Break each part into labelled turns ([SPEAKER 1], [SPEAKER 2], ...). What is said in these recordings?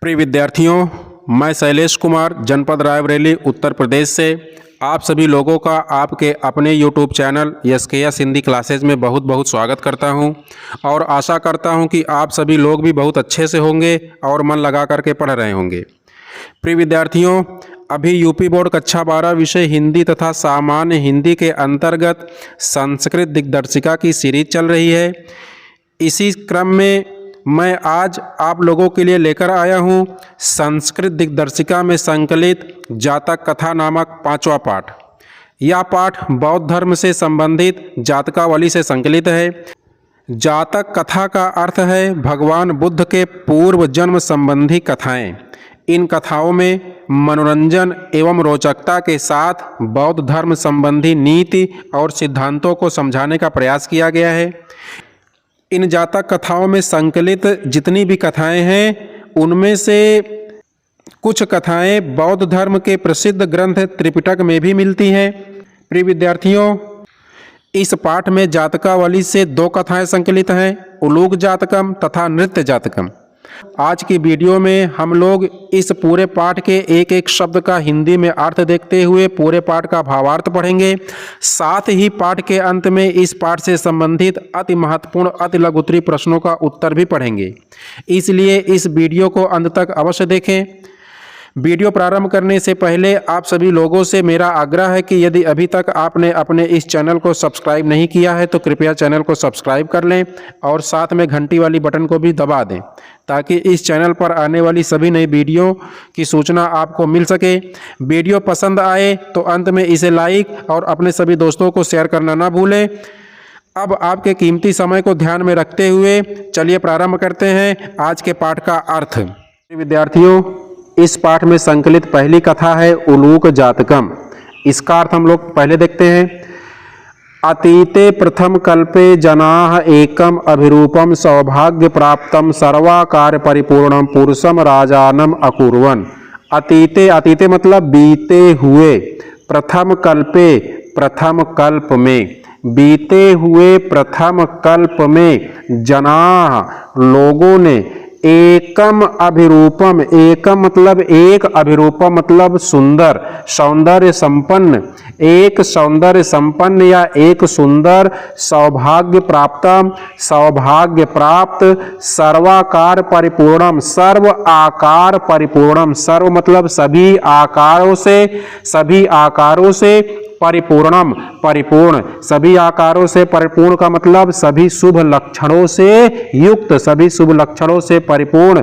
[SPEAKER 1] प्रिय विद्यार्थियों, मैं शैलेश कुमार जनपद रायबरेली उत्तर प्रदेश से आप सभी लोगों का आपके अपने YouTube channel SKS Hindi classes में बहुत बहुत स्वागत करता हूं और आशा करता हूं कि आप सभी लोग भी बहुत अच्छे से होंगे और मन लगा करके पढ़ रहे होंगे। प्रिय विद्यार्थियों, अभी यूपी बोर्ड कक्षा 12 विषय हिंदी तथा सामान्य हिंदी के अंतर्गत संस्कृत दिग्दर्शिका की सीरीज चल रही है। इसी क्रम में मैं आज आप लोगों के लिए लेकर आया हूं संस्कृत दिग्दर्शिका में संकलित जातक कथा नामक 5वां पाठ। यह पाठ बौद्ध धर्म से संबंधित जातकावली से संकलित है। जातक कथा का अर्थ है भगवान बुद्ध के पूर्व जन्म संबंधी कथाएं। इन कथाओं में मनोरंजन एवं रोचकता के साथ बौद्ध धर्म संबंधी नीति और सिद्धांतों को समझाने का प्रयास किया गया है। इन जातक कथाओं में संकलित जितनी भी कथाएं हैं उनमें से कुछ कथाएं बौद्ध धर्म के प्रसिद्ध ग्रंथ त्रिपिटक में भी मिलती हैं। प्रिय विद्यार्थियों, इस पाठ में जातकावली से 2 कथाएं संकलित हैं, उलूक जातकम तथा नृत्य जातकम। आज की वीडियो में हम लोग इस पूरे पाठ के एक एक शब्द का हिंदी में अर्थ देखते हुए पूरे पाठ का भावार्थ पढ़ेंगे। साथ ही पाठ के अंत में इस पाठ से संबंधित अति महत्वपूर्ण अति लघुत्तरीय प्रश्नों का उत्तर भी पढ़ेंगे। इसलिए इस वीडियो को अंत तक अवश्य देखें। वीडियो प्रारंभ करने से पहले आप सभी लोगों से मेरा आग्रह है कि यदि अभी तक आपने अपने इस चैनल को सब्सक्राइब नहीं किया है तो कृपया चैनल को सब्सक्राइब कर लें और साथ में घंटी वाली बटन को भी दबा दें ताकि इस चैनल पर आने वाली सभी नई वीडियो की सूचना आपको मिल सके। वीडियो पसंद आए तो अंत में इसे लाइक और अपने सभी दोस्तों को शेयर करना ना भूलें। अब आपके कीमती समय को ध्यान में रखते हुए चलिए प्रारंभ करते हैं आज के पाठ का अर्थ। विद्यार्थियों, इस पाठ में संकलित पहली कथा है उलूक जातकम। इसका अर्थ हम लोग पहले देखते हैं। अतीते प्रथम कल्पे जनाः एकम अभिरूपम सौभाग्य प्राप्तम सर्वाकार परिपूर्णम पुरुषम राजानम अकुर्वन्। अतीते, अतीते मतलब बीते हुए, प्रथम कल्पे प्रथम कल्प में, बीते हुए प्रथम कल्प में जनाः लोगों ने एकम अभिरूपम, एकम मतलब एक, अभिरूपम मतलब सुंदर, सौंदर्य संपन्न, एक सौंदर्य संपन्न या एक सुंदर, सौभाग्य प्राप्तम सौभाग्य प्राप्त, सर्वाकार परिपूर्णम सर्व आकार परिपूर्णम, सर्व मतलब सभी आकारों से, सभी आकारों से, परिपूर्णम परिपूर्ण, सभी आकारों से परिपूर्ण का मतलब सभी शुभ लक्षणों से युक्त, सभी शुभ लक्षणों से परिपूर्ण,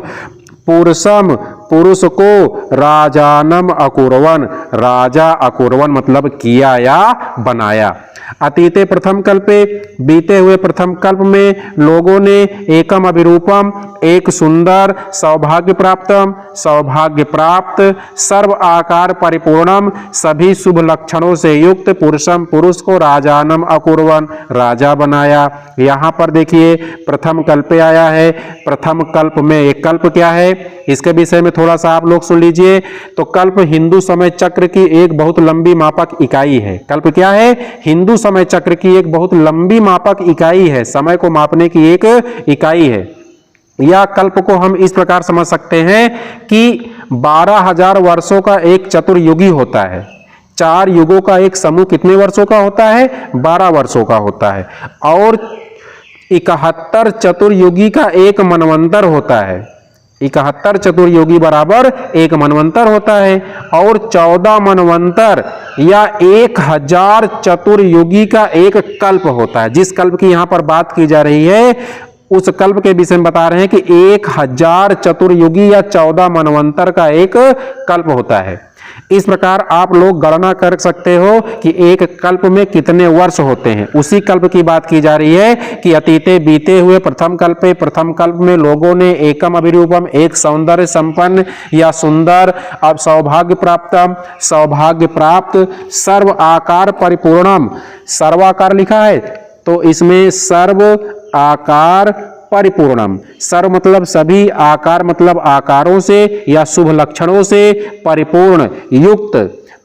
[SPEAKER 1] पुरुषम पुरुष को राजानम अकुर्वन्, राजा अकुर्वन् मतलब किया या बनाया। अतीते प्रथम कल्पे, बीते हुए प्रथम कल्प में लोगों ने एकम अभिरूपम एक सुंदर, सौभाग्य प्राप्तम सौभाग्य प्राप्त, सर्व आकार परिपूर्णम सभी शुभ लक्षणों से युक्त, पुरुषम पुरुष को राजानम अकुर्वन् राजा बनाया। यहाँ पर देखिए प्रथम कल्पे आया है। प्रथम कल्प में एक कल्प क्या है इसके विषय में थोड़ा सा आप लोग सुन लीजिए। तो कल्प हिंदू समय चक्र की एक बहुत लंबी मापक इकाई है। कल्प क्या है? हिंदू समय चक्र की एक बहुत लंबी मापक इकाई है, समय को मापने की एक इकाई है। या कल्प को हम इस प्रकार समझ सकते हैं कि 12,000 वर्षों का एक चतुर्युगी होता है। 4 युगों का एक समूह कितने वर्षों का होता है? 12 वर्षों का होता है। और 71 चतुर्युगी का एक मनवंतर होता है। 71 चतुर्युगी बराबर एक मनवंतर होता है। और 14 मनवंतर या 1000 चतुर्युगी का एक कल्प होता है। जिस कल्प की यहाँ पर बात की जा रही है उस कल्प के विषय में बता रहे हैं कि 1000 चतुर्युगी या 14 मनवंतर का एक कल्प होता है। इस प्रकार आप लोग गणना कर सकते हो कि एक कल्प में कितने वर्ष होते हैं। उसी कल्प की बात की जा रही है कि अतीते बीते हुए प्रथम कल्पे, प्रथम कल्प में लोगों ने एकम अभिरूपम एक सौंदर्य संपन्न या सुंदर, अब सौभाग्य प्राप्तम सौभाग्य प्राप्त, सर्व आकार परिपूर्णम, सर्वाकार लिखा है तो इसमें सर्व आकार परिपूर्णम, सर्व मतलब सभी, आकार मतलब आकारों से या शुभ लक्षणों से परिपूर्ण, युक्त,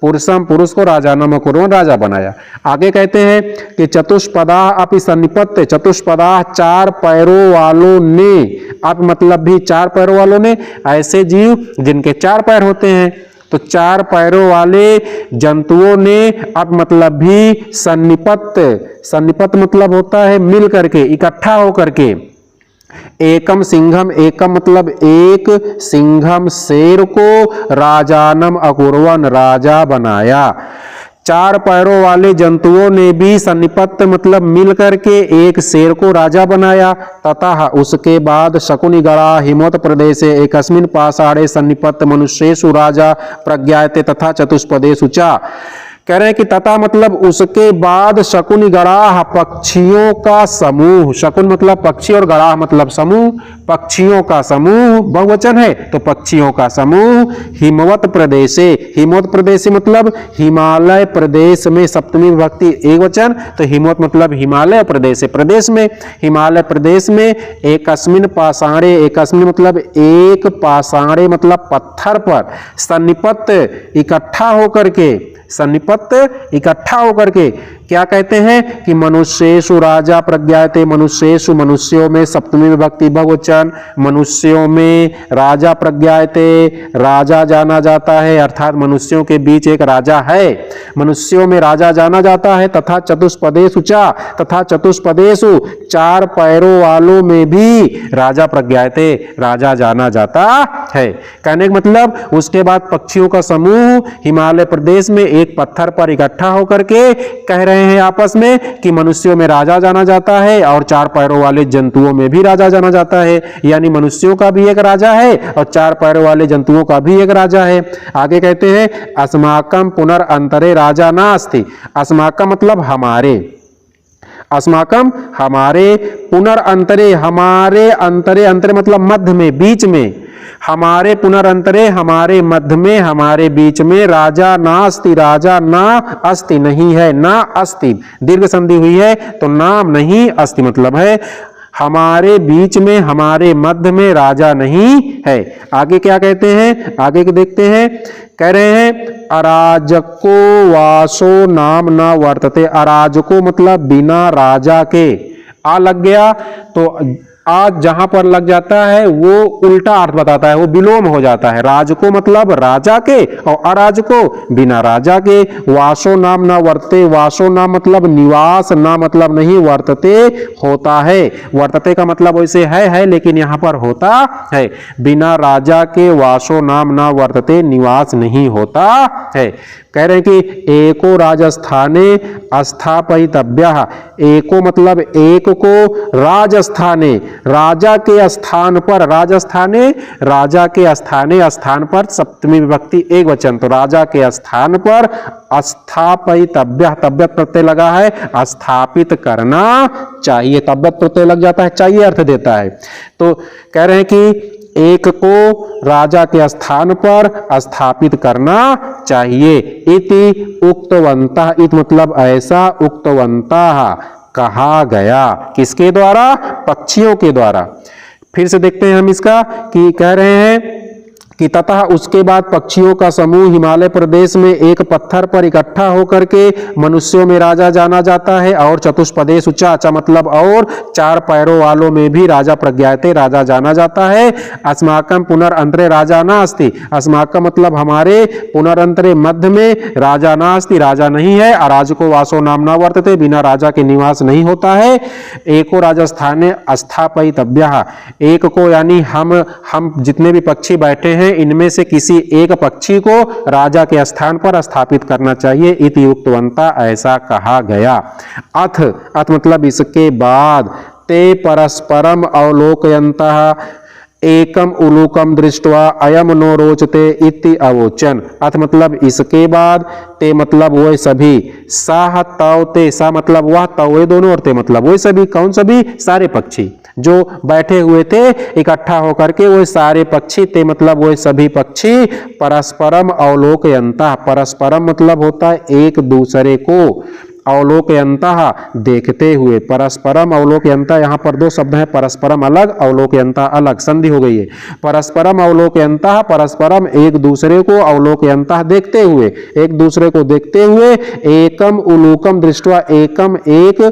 [SPEAKER 1] पुरुषम, पुरुष को राजानम अकुर्वन्, राजा बनाया। आगे कहते हैं कि चतुष्पदा अपि सन्निपत्य, चतुष्पदा चार पैरों वालों ने, अप मतलब भी चार पैरों वालों ने, ऐसे जीव जिनके चार पैर होते हैं, तो चार पैरों वाले जंतुओं ने, अब मतलब भी सन्निपत्य, सन्निपत्य मतलब होता है मिल करके, इकट्ठा होकर के, एकम सिंघम, एकम मतलब एक, सिंघम शेर को, राजानम अकुर्वन्, राजा बनाया। चार पैरों वाले जंतुओं ने भी सन्निपत्य मतलब मिल करके एक शेर को राजा बनाया। तथा उसके बाद शकुनिगणा हिमवत प्रदेशे एकस्मिन् पाषाणे सन्निपत्य मनुष्येषु राजा प्रज्ञायते तथा चतुष्पदेषु च। कह रहे हैं कि तथा मतलब उसके बाद शकुनि गणाः, पक्षियों का समूह, शकुन मतलब पक्षी और गणाः मतलब समूह, पक्षियों का समूह बहुवचन है तो पक्षियों का समूह, हिमवत प्रदेशे, हिमवत प्रदेशे मतलब हिमालय प्रदेश में, सप्तमी विभक्ति एक वचन, तो हिमवत मतलब हिमालय प्रदेश, प्रदेश में, हिमालय प्रदेश में, एकस्मिन् पाषाणे, एकस्मिन् मतलब एक, पाषाणे मतलब पत्थर पर, सन्निपत्य इकट्ठा होकर के, सन्निपत्य इकट्ठा होकर के, क्या कहते हैं कि मनुष्येषु राजा प्रज्ञायते, मनुष्येषु मनुष्यों में, सप्तमी विभक्ति बहुवचन, मनुष्यों में राजा प्रज्ञायते, राजा जाना जाता है, अर्थात मनुष्यों के बीच एक राजा है, मनुष्यों में राजा जाना जाता है। तथा चतुष्पदेषु च, तथा चतुष्पदेषु चार पैरों वालों में भी राजा प्रज्ञायते, राजा जाना जाता है। कहने का मतलब उसके बाद पक्षियों का समूह हिमालय प्रदेश में एक पत्थर पर इकट्ठा होकर के कह रहे हैं आपस में कि मनुष्यों में राजा जाना जाता है और चार पैरों वाले जंतुओं में भी राजा जाना जाता है, यानी मनुष्यों का भी एक राजा है और चार पैरों वाले जंतुओं का भी एक राजा है। आगे कहते हैं अस्माकं पुनरअंतरे राजा नास्ति, अस्माकं मतलब हमारे, अस्माकं हमारे, पुनरअंतरे हमारे, अंतरे, अंतरे मतलब मध्य में, बीच में, हमारे पुनरअंतरे हमारे मध्य में, हमारे बीच में, राजा नास्ति, राजा ना अस्ति नहीं है, ना अस्ति दीर्घ संधि हुई है तो नाम नहीं, अस्ति मतलब है हमारे बीच में, हमारे मध्य में राजा नहीं है। आगे क्या कहते हैं, आगे के देखते हैं, कह रहे हैं अराजको वासो नाम न वर्तते, अराजको मतलब बिना राजा के, आ लग गया तो आज जहां पर लग जाता है वो उल्टा अर्थ बताता है, वो विलोम हो जाता है। राजको मतलब राजा के और अराजको बिना राजा के। वासो नाम ना वर्तते, वासो नाम मतलब निवास, ना मतलब नहीं, वर्तते होता है, वर्तते का मतलब वैसे है लेकिन यहां पर होता है। बिना राजा के वासो नाम ना वर्तते, निवास नहीं होता है। कह रहे हैं कि एको राजस्थाने स्थापयितव्यः, एको मतलब एक को, राजस्थाने राजा के स्थान पर, राजस्थाने राजा के स्थाने, स्थान पर सप्तमी विभक्ति एक वचन, तो राजा के स्थान पर स्थापयितव्यः, तब्यत प्रत्यय लगा है, स्थापित करना चाहिए, तब्यत प्रत्यय लग जाता है चाहिए अर्थ देता है। तो कह रहे हैं कि एक को राजा के स्थान पर स्थापित करना चाहिए। इति उक्तवन्तः, इत मतलब ऐसा, उक्तवन्तः कहा गया, किसके द्वारा, पक्षियों के द्वारा। फिर से देखते हैं हम इसका कि कह रहे हैं कि तथा उसके बाद पक्षियों का समूह हिमालय प्रदेश में एक पत्थर पर इकट्ठा होकर के मनुष्यों में राजा जाना जाता है। और चतुष्पदेषु च, च मतलब और, चार पैरों वालों में भी राजा प्रज्ञायते, राजा जाना जाता है। अस्माकं पुनरअंतरे राजा नास्ति, अस्माकं मतलब हमारे, पुनरअंतरे मध्य में, राजा नास्ति राजा नहीं है, अराजको वासो नाम न वर्तते, बिना राजा के निवास नहीं होता है। एको राजस्थाने स्थापयितव्यः, एक को यानी हम जितने भी पक्षी बैठे हैं इनमें से किसी एक पक्षी को राजा के स्थान पर स्थापित करना चाहिए। इति उक्तवन्तः ऐसा कहा गया। अथ, अथ मतलब इसके बाद, ते परस्परम अवलोकयन्तः एकम उलूकम दृष्ट्वा अयम नो रोचते इति अवोचन। अथ मतलब इसके बाद, ते मतलब वह सभी, साह तव ते, सा मतलब वह, तव दोनों, और ते मतलब वह सभी, कौन सभी, सारे पक्षी जो बैठे हुए थे इकट्ठा होकर के, वो सारे पक्षी, ते मतलब वो सभी पक्षी, परस्परम अवलोकयन्तः, परस्परम मतलब होता है एक दूसरे को, अवलोकयन्तः देखते हुए। परस्परम अवलोकयन्तः, यहाँ पर दो शब्द हैं, परस्परम अलग, अवलोकयन्तः अलग, संधि हो गई है। परस्परम अवलोकयन्तः, परस्परम एक दूसरे को, अवलोकयन्तः देखते हुए, एक दूसरे को देखते हुए, एकम उलूकम दृष्ट्वा, एकम एक,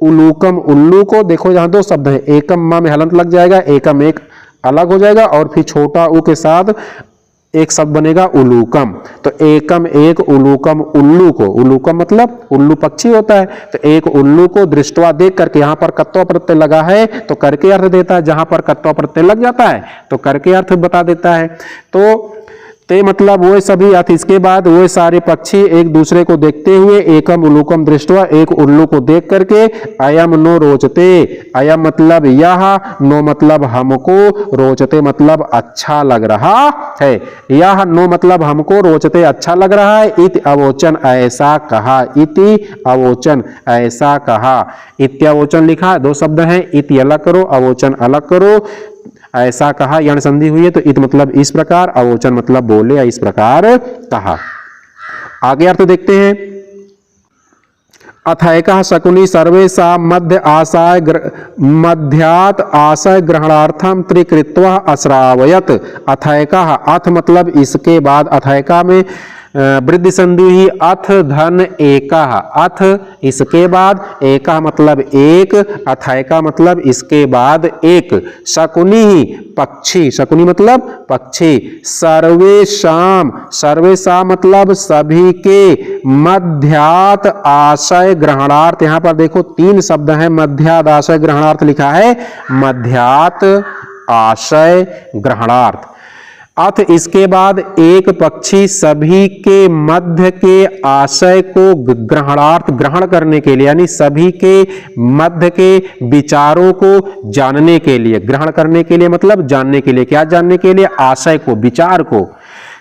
[SPEAKER 1] उलूकम उल्लू को, देखो यहाँ दो शब्द हैं, एकम माँ में हलंत लग जाएगा, एकम एक अलग हो जाएगा और फिर छोटा उ के साथ एक शब्द बनेगा उलूकम। तो एकम एक, उलूकम उल्लू को, उलूकम मतलब उल्लू पक्षी होता है, तो एक उल्लू को दृष्टवा देख करके, यहाँ पर कत्वा प्रत्यय लगा है तो करके अर्थ देता है, जहां पर कत्वा प्रत्यय लग जाता है तो करके अर्थ बता देता है। तो ते मतलब वो सभी अर्थ। इसके बाद वो सारे पक्षी एक दूसरे को देखते हुए, एकम उलूकम दृष्टवा, एक उल्लू को देख करके, अयम नो रोचते, अयम मतलब यह, नो मतलब हमको, रोचते मतलब अच्छा लग रहा है, यह नो मतलब हमको, रोचते अच्छा लग रहा है, इति अवोचन ऐसा कहा, इति अवोचन ऐसा कहा, इत्यावोचन लिखा, दो शब्द हैं, इति अलग करो, अवोचन अलग करो, ऐसा कहा यण संधि हुई है तो इत मतलब इस प्रकार, अवोचन मतलब बोले या इस प्रकार कहा। आगे अर्थ देखते हैं। अथैकः शकुनी सर्वेषां मध्य आशय मध्यात् आशय ग्रहणार्थम त्रिकृत्वा अश्रावयत। अथैकः अथ मतलब इसके बाद, अथैका में वृद्धि संधि ही, अथ धन एकः, अथ इसके बाद, एकः मतलब एक, अथैका मतलब इसके बाद एक, शकुनी ही पक्षी, शकुनी मतलब पक्षी, सर्वेषाम, सर्वेषाम मतलब सभी के, मध्यात् आशय ग्रहणार्थ, यहां पर देखो तीन शब्द हैं, मध्यात् आशय ग्रहणार्थ लिखा है, मध्यात् आशय ग्रहणार्थ। अथ इसके बाद एक पक्षी सभी के मध्य के आशय को ग्रहणार्थ, ग्रहण करने के लिए, यानी सभी के मध्य के विचारों को जानने के लिए, ग्रहण करने के लिए मतलब जानने के लिए, क्या जानने के लिए, आशय को, विचार को,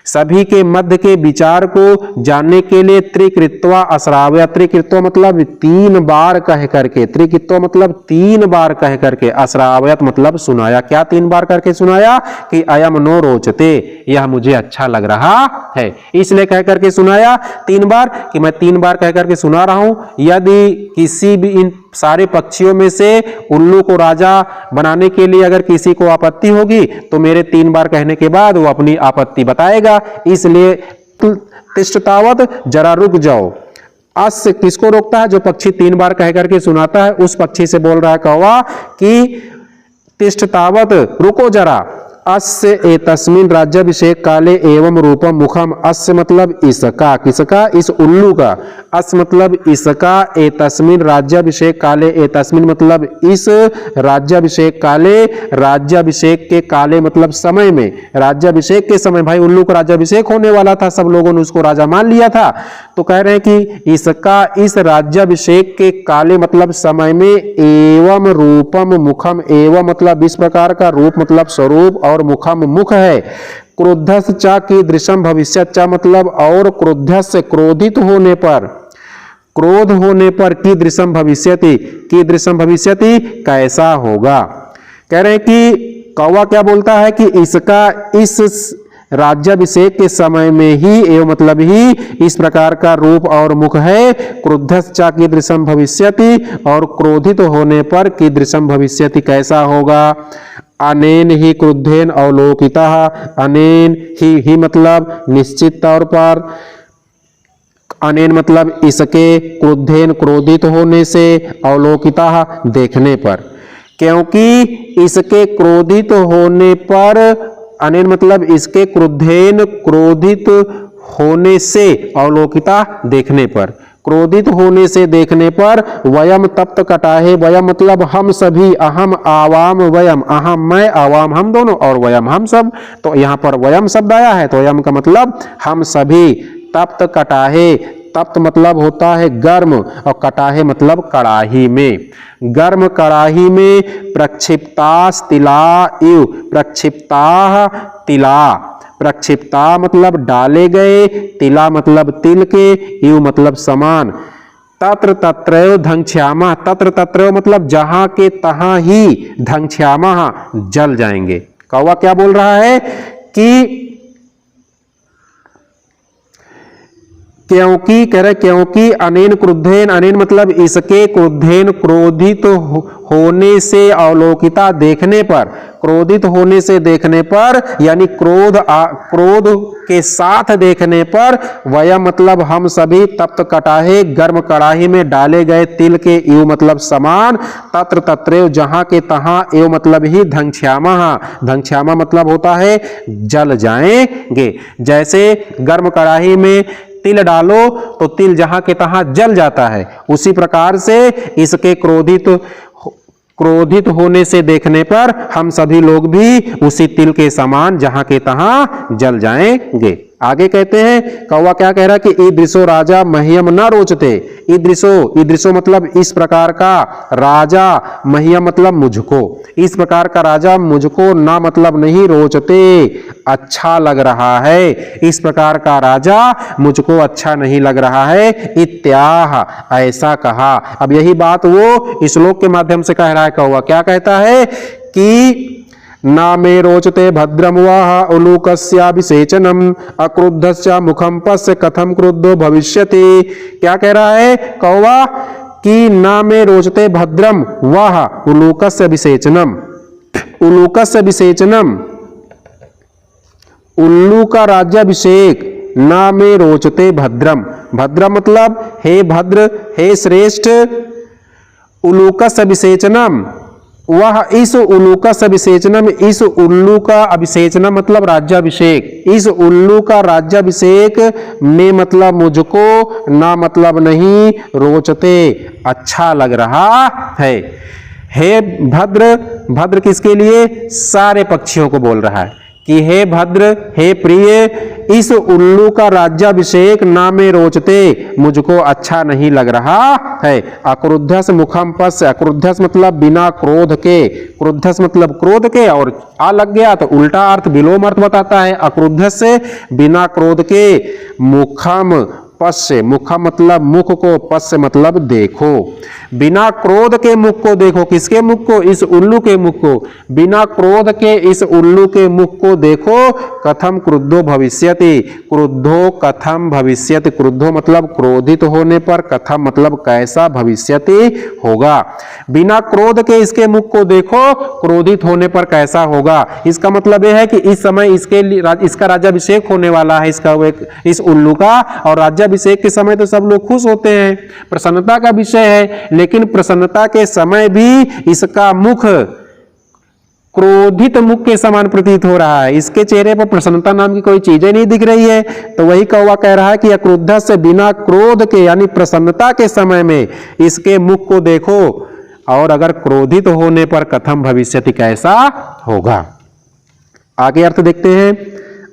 [SPEAKER 1] सभी के मध्य के विचार को जानने के लिए, त्रिकृत्वा अश्रावय, त्रिकृत्वा मतलब तीन बार कह करके, त्रिकृत्वा मतलब तीन बार कह करके, अश्रावयत मतलब सुनाया, क्या तीन बार करके सुनाया, कि अयम नो रोचते, यह मुझे अच्छा लग रहा है, इसलिए कह करके सुनाया तीन बार, कि मैं तीन बार कह करके सुना रहा हूं। यदि किसी भी इन सारे पक्षियों में से उल्लू को राजा बनाने के लिए अगर किसी को आपत्ति होगी तो मेरे तीन बार कहने के बाद वो अपनी आपत्ति बताएगा, इसलिए तिष्ठतावत, जरा रुक जाओ। अस्य किसको रोकता है, जो पक्षी तीन बार कह करके सुनाता है उस पक्षी से बोल रहा है कौवा कि तिष्ठतावत, रुको जरा, अस्य एतस्मिन् राज्याभिषेक काले एवं रूपम मुखम, अस्य मतलब इसका, किसका, इस उल्लू का, अस्य मतलब इसका, एतस्मिन् राज्याभिषेक काले, एतस्मिन् मतलब इस, राज्याभिषेक काले, राज्याभिषेक के काले मतलब समय में, राज्याभिषेक के समय, भाई उल्लू का राज्याभिषेक होने वाला था, सब लोगों ने उसको राजा मान लिया था, तो कह रहे हैं कि इसका, इस राज्याभिषेक के काले मतलब समय में, एवं रूपम मुखम, एवं मतलब इस प्रकार का, रूप मतलब स्वरूप और मुखम मुख है, क्रुद्धस्य च कीदृशम भविष्यत्, च मतलब और, क्रुद्धस्य क्रोधित होने पर, क्रोध होने पर, कीदृशम भविष्यति, कीदृशम भविष्यति कैसा होगा। कह रहे हैं कि कौवा क्या बोलता है कि इसका इस राज्याभिषेक के समय में ही, एवं मतलब ही इस प्रकार का रूप और मुख है, क्रुद्धस्य च कीदृशम भविष्यति, और क्रोधित होने पर कीदृशम भविष्यति कैसा होगा। अनेन ही क्रुद्धेन अवलोकितः, अनेन ही मतलब निश्चित तौर पर, अनेन मतलब इसके, क्रुद्धेन क्रोधित होने से, अवलोकितः देखने पर, क्योंकि इसके क्रोधित होने पर, अनेन मतलब इसके, क्रुद्धेन क्रोधित होने से, अवलोकिता देखने पर, क्रोधित होने से देखने पर, वयम तप्त कटाहे, वयम मतलब हम सभी, अहम आवाम वयम, अहम मैं, आवाम हम दोनों, और वयम हम सब, तो यहाँ पर वयम शब्द आया है, तो वयम का मतलब हम सभी, तप्त कटाहे, तप्त मतलब होता है गर्म, और कटाहे मतलब कड़ाही में, गर्म कड़ाही में, प्रक्षिप्तास तिला इव, प्रक्षिप्ता तिला, प्रक्षिप्ता मतलब डाले गए, तिला मतलब तिल के, इव मतलब समान, तत्र तत्रैव धंक्ष्यामः, तत्र तत्रैव मतलब जहां के तहां ही, धंक्ष्यामः जल जाएंगे। कौवा क्या बोल रहा है क्योंकि कह रहे क्योंकि अनेन क्रुद्धेन, अनेन मतलब इसके, क्रुद्धेन क्रोधित होने से, अवलोकिता देखने पर, क्रोधित होने से देखने पर, यानी क्रोध के साथ देखने पर, वयम मतलब हम सभी, तप्त कटाहे गर्म कड़ाही में डाले गए तिल के एव मतलब समान, तत्र तत्रैव जहां के तहां, एव मतलब ही, धंक्षामा, धंक्षामा मतलब होता है जल जाएंगे। जैसे गर्म कड़ाही में तिल डालो तो तिल जहां के तहां जल जाता है, उसी प्रकार से इसके क्रोधित होने से देखने पर हम सभी लोग भी उसी तिल के समान जहां के तहां जल जाएंगे। आगे कहते हैं कौवा क्या कह रहा है कि ईदृशो राजा मह्यम न रोचते। ईदृशो मतलब इस प्रकार का, राजा, मह्यम मतलब मुझको, इस प्रकार का राजा मुझको ना मतलब नहीं, रोचते अच्छा लग रहा है, इस प्रकार का राजा मुझको अच्छा नहीं लग रहा है, इत्याह ऐसा कहा। अब यही बात वो श्लोक के माध्यम से कह रहा है कौवा। क्या कहता है कि ना मे रोचते भद्रम वाह उलूकस्याभिषेचनम अक्रुद्धस्य मुखम पश्य कथम क्रुद्धो भविष्यति। क्या कह रहा है कौवा कि ना मे रोचते भद्रम वाह उलूकस्य विसेचनम, उलूकस्य विसेचनम, उल्लू का राज्याभिषेक, ना मे रोचते भद्रम, भद्रम मतलब हे भद्र, हे श्रेष्ठ, उलूकस्य विसेचनम, वह इस उल्लू का अभिषेचनम, इस उल्लू का अभिषेचनम मतलब राज्याभिषेक, इस उल्लू का राज्याभिषेक में मतलब मुझको, ना मतलब नहीं, रोचते अच्छा लग रहा है। हे भद्र, भद्र किसके लिए? सारे पक्षियों को बोल रहा है कि हे भद्र, हे प्रिय, इस उल्लू का राज्याभिषेक ना में रोचते, मुझको अच्छा नहीं लग रहा है। अक्रुद्धस मुखम पश्य, अक्रुद्धस मतलब बिना क्रोध के, क्रुद्धस मतलब क्रोध के, और आ लग गया तो उल्टा अर्थ विलोम अर्थ बताता है। अक्रुद्धस से बिना क्रोध के, मुखम पश्य, मुखम मतलब मुख को, पश्य मतलब देखो, बिना क्रोध के मुख को देखो। किसके मुख को? इस उल्लू के मुख को। बिना क्रोध के इस उल्लू के मुख को देखो। कथम क्रुद्धो भविष्यति, क्रुद्धो कथम भविष्यति, क्रुद्धो मतलब क्रोधित होने पर, कथम मतलब कैसा, भविष्यति होगा। बिना क्रोध के इसके मुख को देखो, क्रोधित होने पर कैसा होगा। इसका मतलब यह है कि इस समय इसके लिए इसका राज्याभिषेक होने वाला है, इसका इस उल्लू का, और राज्याभिषेक के समय तो सब लोग खुश होते हैं, प्रसन्नता का विषय है। लेकिन प्रसन्नता के समय भी इसका मुख क्रोधित मुख के समान प्रतीत हो रहा है, इसके चेहरे पर प्रसन्नता नाम की कोई चीज नहीं दिख रही है। तो वही कौवा कह रहा है कि अक्रुद्ध से बिना क्रोध के यानी प्रसन्नता के समय में इसके मुख को देखो, और अगर क्रोधित होने पर कथम भविष्यति कैसा होगा। आगे अर्थ देखते हैं,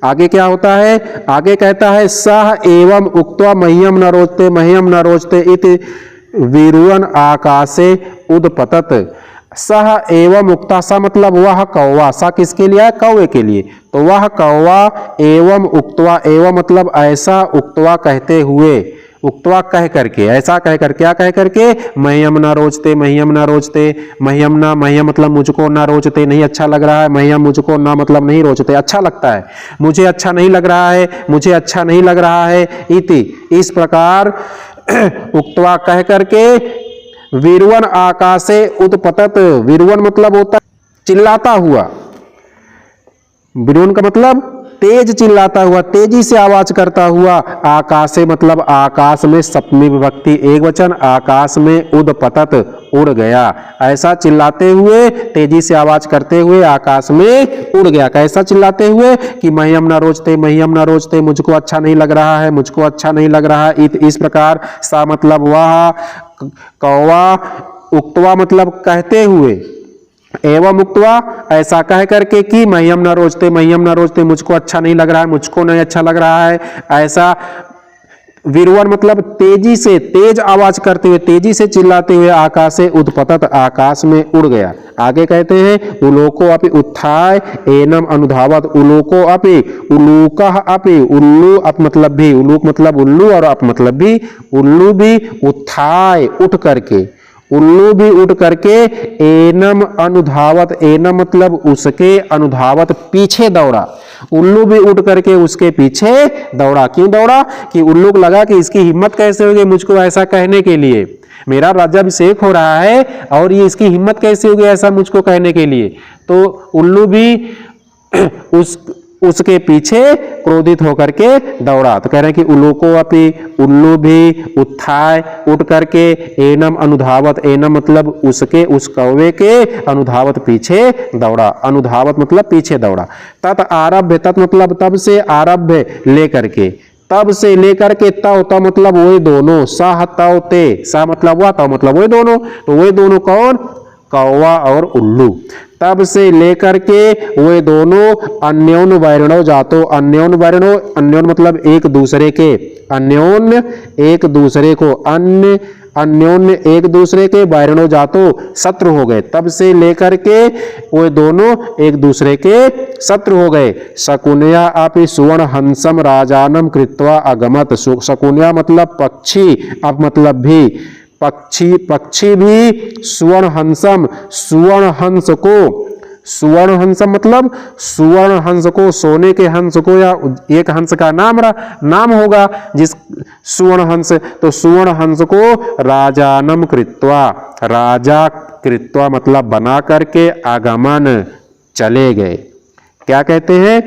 [SPEAKER 1] आगे क्या होता है। आगे कहता है सह एवं उक्त्वा मह्यम न रोचते, मह्यम न रोचते इति विरुवन आकाशे उदपतत। सह एवं उक्ता, सा मतलब वह कौवा, सा किसके लिए है? कौवे के लिए। तो वह कौवा एवं उक्त्वा, एवं मतलब ऐसा, उक्त्वा कहते हुए, उक्त्वा कह करके, ऐसा कह कर, क्या कह करके? मह्यम ना रोचते, मह्यम ना रोचते, मह्यम ना, मह्यम मतलब मुझको ना रोचते, नहीं अच्छा लग रहा है, मह्यम मुझको ना मतलब नहीं रोचते, अच्छा लगता है, मुझे अच्छा नहीं लग रहा है, मुझे अच्छा नहीं लग रहा है, इति इस प्रकार उक्त्वा कह करके विरुवन आकाशे उत्पतत, विरुवन मतलब होता चिल्लाता हुआ, विरुवन का मतलब तेज चिल्लाता हुआ, तेजी से आवाज करता हुआ, आकाशे मतलब आकाश में, सप्तमी विभक्ति एक वचन, आकाश में, उदपतत उड़ गया, ऐसा चिल्लाते हुए, तेजी से आवाज करते हुए आकाश में उड़ गया। कैसा चिल्लाते हुए? कि मह्यम ना रोचते, मह्यम ना रोचते, मुझको अच्छा नहीं लग रहा है, मुझको अच्छा नहीं लग रहा है, इस प्रकार। सा मतलब वह कौवा, उक्त्वा मतलब कहते हुए, एवं उक्त्वा ऐसा कह करके कि मह्यम न रोचते, मह्यम न रोचते, मुझको अच्छा नहीं लग रहा है, मुझको नहीं अच्छा लग रहा है, ऐसा। विरुवन मतलब तेजी से, तेज आवाज करते हुए, तेजी से चिल्लाते हुए, आकाश से उत्पतत आकाश में उड़ गया। आगे कहते हैं उलोको अपि उत्थाय एनम अनुधावत, उलोको अपि, उलूकः अपि, उल्लू अप मतलब भी, उलूक मतलब उल्लू और अप मतलब भी, उल्लू भी उत्थाय उठ करके, उल्लू भी उठ करके एनम अनुधावत, एनम मतलब उसके, अनुधावत पीछे दौड़ा। उल्लू भी उठ करके उसके पीछे दौड़ा। क्यों दौड़ा? कि उल्लू को लगा कि इसकी हिम्मत कैसे होगी मुझको ऐसा कहने के लिए, मेरा राज्याभिषेक हो रहा है और ये इसकी हिम्मत कैसे होगी ऐसा मुझको कहने के लिए। तो उल्लू भी उसके पीछे क्रोधित होकर के दौड़ा। तो कह रहे हैं कि उल्लूको अपि, उल्लू भी उत्थाय, उठ करके, एनम अनुधावत, एनम मतलब उसके, उस कौवे के, अनुधावत पीछे दौड़ा। अनुधावत मतलब पीछे दौड़ा। तत् आरभ्य, तत् मतलब तब से, आरभ्य लेकर के, तब से लेकर के, तव, तव मतलब वही दोनों, सह तव ते, सह मतलब वह, तव मतलब वही दोनों। तो वही दोनों कौन? कौवा और उल्लू। तब से लेकर के वे दोनों अन्योन वैरणो जातो, अन्योन वैरणो, अन्योन मतलब एक दूसरे के, अन्योन एक दूसरे को, अन्योन्य एक दूसरे के, वैरणो जातो शत्रु हो गए। तब से लेकर के वे दोनों एक दूसरे के शत्रु हो गए। शकुनया अपि सुवर्ण हंसम राजानम कृत्वा अगमत, शकुनया मतलब पक्षी, अब मतलब भी पक्षी भी सुवर्ण हंसम, सुवर्ण हंस को, सुवर्ण हंसम मतलब सुवर्ण हंस को, सोने के हंस को, या एक हंस का नाम होगा जिस सुवर्ण हंस, तो सुवर्ण हंस को राजानम कृत्वा, राजा कृत्वा मतलब बना करके, आगमन चले गए। क्या कहते हैं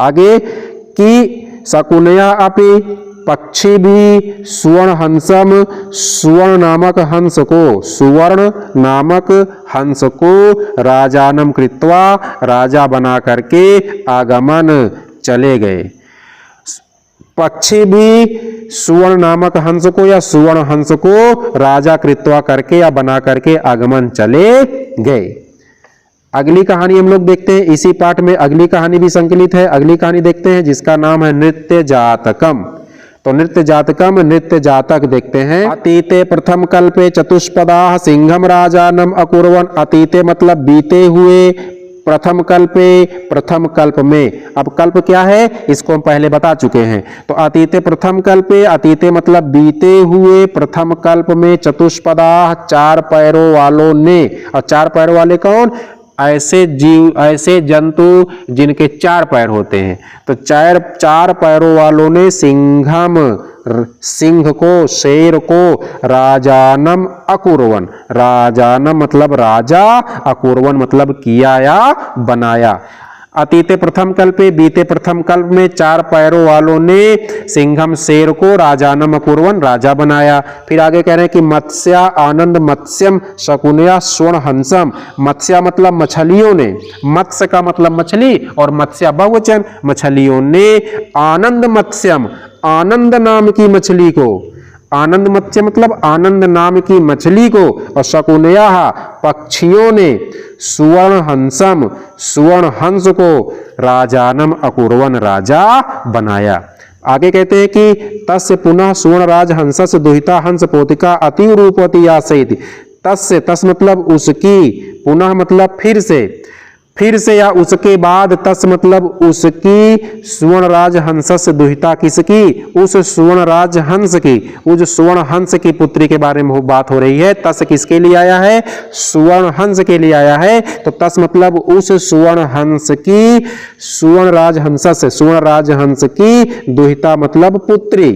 [SPEAKER 1] आगे कि शकुनया अपि, पक्षी भी सुवर्ण हंसम, सुवर्ण नामक हंस को, सुवर्ण नामक हंस को राजानम कृत्वा राजा बना करके आगमन चले गए। पक्षी भी सुवर्ण नामक हंस को या सुवर्ण हंस को राजा कृत्वा करके या बना करके आगमन चले गए। अगली कहानी हम लोग देखते हैं, इसी पाठ में अगली कहानी भी संकलित है। अगली कहानी देखते हैं जिसका नाम है नृत्य जातकम। तो नृत्य जातकम, नृत्य जातक देखते हैं। अतीते प्रथम कल्पे चतुष्पदाः सिंहम राजानम अकुर्वन्, अतीते मतलब बीते हुए, प्रथम कल्पे प्रथम कल्प में। अब कल्प क्या है इसको हम पहले बता चुके हैं। तो अतीते प्रथम कल्पे, अतीते मतलब बीते हुए, प्रथम कल्प में, चतुष्पदाः चार पैरों वालों ने, और चार पैरों वाले कौन? ऐसे जीव, ऐसे जंतु जिनके चार पैर होते हैं। तो चार पैरों वालों ने सिंघम, सिंह को, शेर को, राजानम अकुर्वन, राजानम मतलब राजा, अकुर्वन मतलब किया या बनाया। अतीते प्रथम कल्पे, बीते प्रथम कल्प में चार पैरों वालों ने सिंघम शेर को, राजानम अकुर्वन राजा बनाया। फिर आगे कह रहे हैं कि मत्स्या आनंद मत्स्यम शकुनया स्वर्ण हंसम, मत्स्या मतलब मछलियों ने, मत्स्य का मतलब मछली और मत्स्या बहुवचन, मछलियों ने आनंद मत्स्यम, आनंद नाम की मछली को, आनंद मत्स्य मतलब आनंद नाम की मछली को, और शकुनया पक्षियों ने सुवर्ण हंसम, सुवर्ण हंस को राजानम अकुर्वन राजा बनाया। आगे कहते हैं कि तस्य पुनः सुवर्ण राज हंस दुहिता हंस पोतिका अति रूपवती आसीत्। तस्य, तस् मतलब उसकी, पुनः मतलब फिर से या उसके बाद, तस मतलब उसकी, सुवर्ण राज हंस दुहिता किसकी? उस सुवर्ण राज हंस की, उस सुवर्ण हंस की पुत्री के बारे में बात हो रही है। तस किसके लिए आया है? सुवर्ण हंस के लिए आया है। तो तस मतलब उस सुवर्ण हंस की, सुवर्ण राज हंस से, सुवर्ण राज हंस की दुहिता मतलब पुत्री,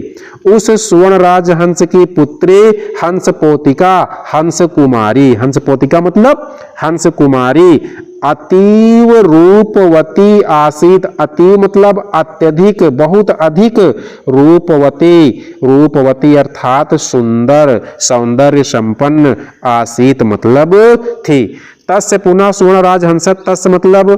[SPEAKER 1] उस सुवर्ण राज हंस की पुत्री हंस पोतिका, हंस कुमारी, हंस पोतिका मतलब हंस कुमारी अतीव रूपवती आसीत, अतीव मतलब अत्यधिक, बहुत अधिक, रूपवती, रूपवती अर्थात सुंदर, सौंदर्य संपन्न, आसीत मतलब थी। तस्य पुनः सुवर्ण राज हंस, तस् मतलब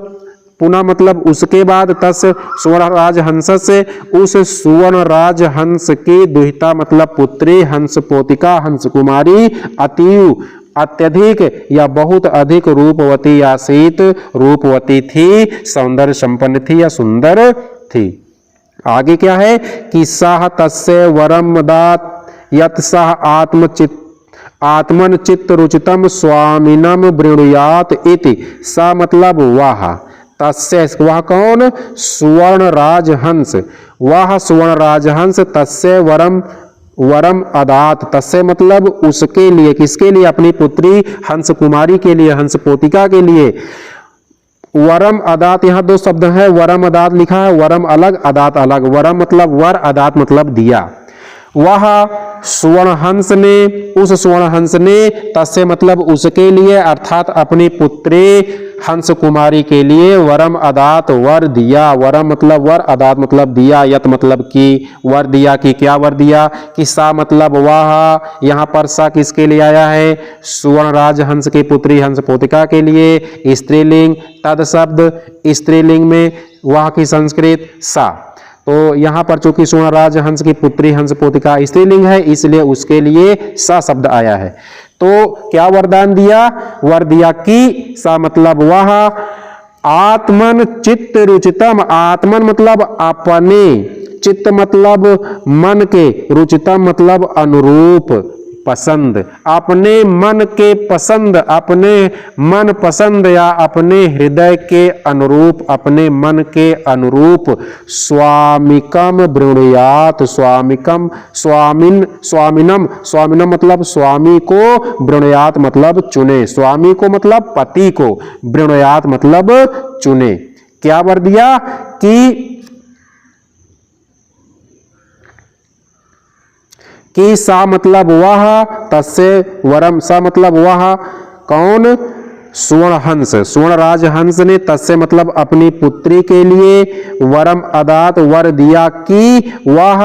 [SPEAKER 1] पुनः मतलब उसके बाद, तस् सुवर्ण राज हंस से, उस सुवर्ण राज हंस की दुहिता मतलब पुत्री हंस पोतिका, हंस कुमारी अतीव अत्यधिक या बहुत अधिक रूपवती आसीत, रूपवती थी, सौंदर्य संपन्न थी या सुंदर थी। आगे क्या है कि सह तस्य वरम दात यत सह आत्मन चित्त रुचितम स्वामिनम वृणुयात इति। सा मतलब वह, तस्य वह कौन? सुवर्ण राजहंस, वह सुवर्ण राजहंस, तस्य वरम वरम अदात, तस्य मतलब उसके लिए, किसके लिए, अपनी पुत्री हंस कुमारी के लिए, हंस पोतिका के लिए। वरम अदात, यहाँ दो शब्द है, वरम अदात लिखा है, वरम अलग अदात अलग। वरम मतलब वर, अदात मतलब दिया। वह स्वर्ण हंस ने, उस स्वर्ण हंस ने, तस्य मतलब उसके लिए, अर्थात अपनी पुत्री हंस कुमारी के लिए, वरम अदात वर दिया। वरम मतलब वर, अदात मतलब दिया, यत मतलब कि, वर दिया कि क्या वर दिया, कि सा मतलब वह, यहाँ पर सा किसके लिए आया है, सुवर्णराज हंस की पुत्री हंस पोतिका के लिए। स्त्रीलिंग, तद शब्द स्त्रीलिंग में, वह की संस्कृत सा। तो यहाँ पर चूंकि सुवर्णराज हंस की पुत्री हंस पोतिका स्त्रीलिंग है, इसलिए उसके लिए सा शब्द आया है। तो क्या वरदान दिया, वर दिया कि, सा मतलब वह, आत्मन चित्त रुचितम, आत्मन मतलब अपने, चित्त मतलब मन के, रुचितम मतलब अनुरूप, पसंद, अपने मन के पसंद, अपने मन पसंद या अपने हृदय के अनुरूप, अपने मन के अनुरूप, स्वामिकम वृणुयात, स्वामिकम स्वामिनम, स्वामिनम मतलब स्वामी को, वृणुयात मतलब चुने, स्वामी को मतलब पति को, वृणुयात मतलब चुने। क्या वर दिया कि सा मतलब वह, तस्य वरम, सा मतलब वह कौन, स्वर्ण हंस, स्वर्ण राज हंस ने, तस्य मतलब अपनी पुत्री के लिए, वरम अदात वर दिया कि वह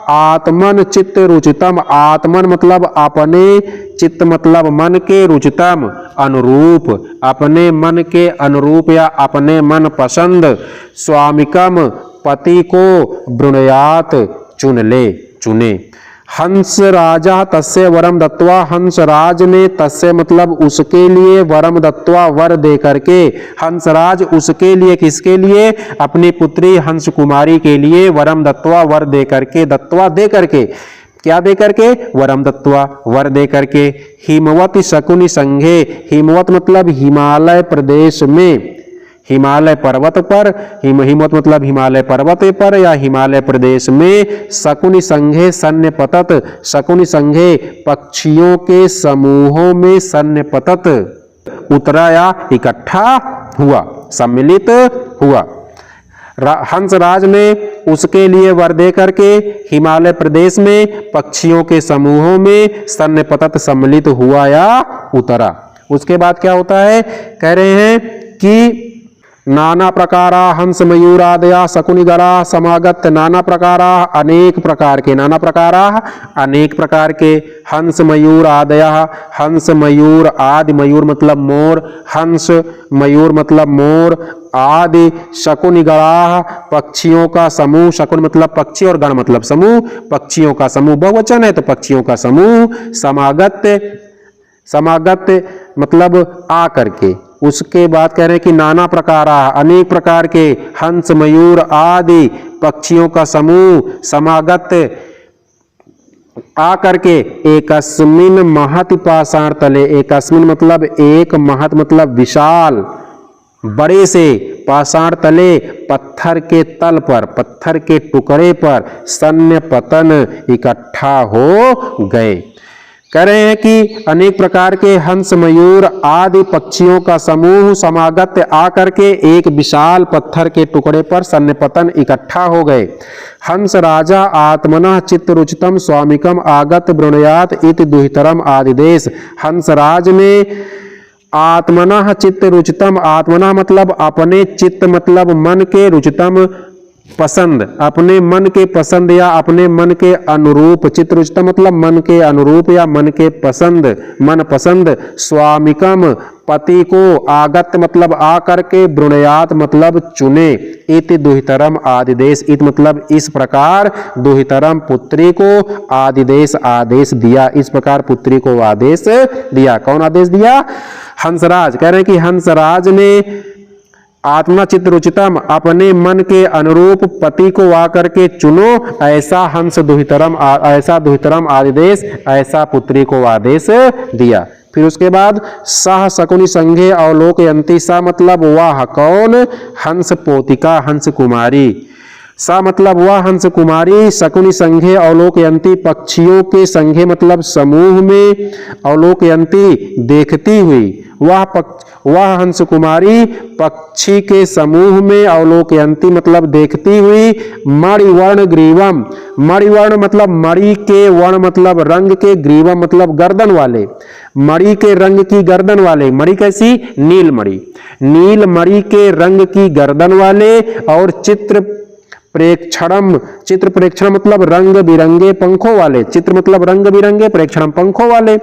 [SPEAKER 1] आत्मन चित्त रुचितम, आत्मन मतलब अपने, चित्त मतलब मन के, रुचितम अनुरूप, अपने मन के अनुरूप या अपने मन पसंद, स्वामिकम पति को, वृणयात चुने। हंस राजा तस्य वरम दत्वा, हंस राज ने, तस्य मतलब उसके लिए, वरम दत्वा वर दे करके, हंसराज उसके लिए, किसके लिए, अपनी पुत्री हंस कुमारी के लिए, वरम दत्वा वर दे करके, दत्वा दे करके, क्या दे करके, वरम दत्वा वर दे करके। हिमवत शकुनि संघे, हिमवत मतलब हिमालय प्रदेश में, हिमालय पर्वत पर, हिमवत मतलब हिमालय पर्वत पर या हिमालय प्रदेश में, शकुनि संघे सन्य पतत, शकुनि संघे पक्षियों के समूहों में, सन्य पतत उतरा या इकट्ठा हुआ, सम्मिलित हुआ। हंसराज ने उसके लिए वर दे करके हिमालय प्रदेश में पक्षियों के समूहों में सन्य पतत सम्मिलित हुआ या उतरा। उसके बाद क्या होता है, कह रहे हैं कि नाना प्रकारा हंस मयूरादया शकुनिगरा समागत, नाना प्रकारा अनेक प्रकार के, नाना प्रकारा अनेक प्रकार के, हंस मयूर आदया, हंस मयूर आदि, मयूर मतलब मोर, हंस मयूर मतलब मोर, आदि शकुनिगरा पक्षियों का समूह, शकुन मतलब पक्षी और गण मतलब समूह, पक्षियों का समूह बहुवचन है तो पक्षियों का समूह, समागत मतलब आ करके। उसके बाद कह रहे हैं कि नाना प्रकार, अनेक प्रकार के, हंस मयूर आदि पक्षियों का समूह, समागत आ करके, एकस्मिन महत पाषाण तले, एकस्मिन मतलब एक, महत मतलब विशाल, बड़े से, पाषाण तले पत्थर के तल पर, पत्थर के टुकड़े पर, सन्य पतन इकट्ठा हो गए। कह रहे हैं कि अनेक प्रकार के हंस मयूर आदि पक्षियों का समूह समागत आकर के एक विशाल पत्थर के टुकड़े पर सन्निपतन इकट्ठा हो गए। हंस राजा आत्मनः चित्त रुचितम स्वामिकम आगत वृणयात इति दुहितरम आदिदेश। हंसराज ने आत्मनः चित्त रुचितम, आत्मनः मतलब अपने, चित्त मतलब मन के, रुचितम पसंद, अपने मन के पसंद या अपने मन के अनुरूप, चित्त रुचितम मतलब मन के अनुरूप या मन के पसंद, मन पसंद, स्वामिकम पति को, आगत मतलब आकर के, वृणयात मतलब चुने, इति दुहितरम आदिदेश, इत मतलब इस प्रकार, दुहितरम पुत्री को आदिदेश आदेश दिया, इस प्रकार पुत्री को आदेश दिया। कौन आदेश दिया? हंसराज। कह रहे हैं कि हंसराज ने आत्मा चित्त रुचितम अपने मन के अनुरूप पति को आकर के चुनो, ऐसा हंस दुहितरम, ऐसा दुहितरम आदेश, ऐसा पुत्री को आदेश दिया। फिर उसके बाद सह शकुनि संघे अवलोकयन्ति, सा मतलब वह कौन? हंस पोतिका, हंस कुमारी। सा मतलब वह हंस कुमारी शकुनि संघे अवलोकयंती पक्षियों के संघे मतलब समूह में अवलोकयंती देखती हुई वह हंस कुमारी पक्षी के समूह में अवलोकयंती मतलब देखती हुई मणिवर्ण ग्रीवम मणिवर्ण मतलब मणि के वर्ण मतलब रंग के ग्रीवम मतलब गर्दन वाले मणि के रंग की गर्दन वाले मणि कैसी नीलमणि नील मणि के रंग की गर्दन वाले और चित्र प्रेक्षण मतलब रंग बिरंगे पंखों वाले चित्र मतलब रंग बिरंगे प्रेक्षण पंखों वाले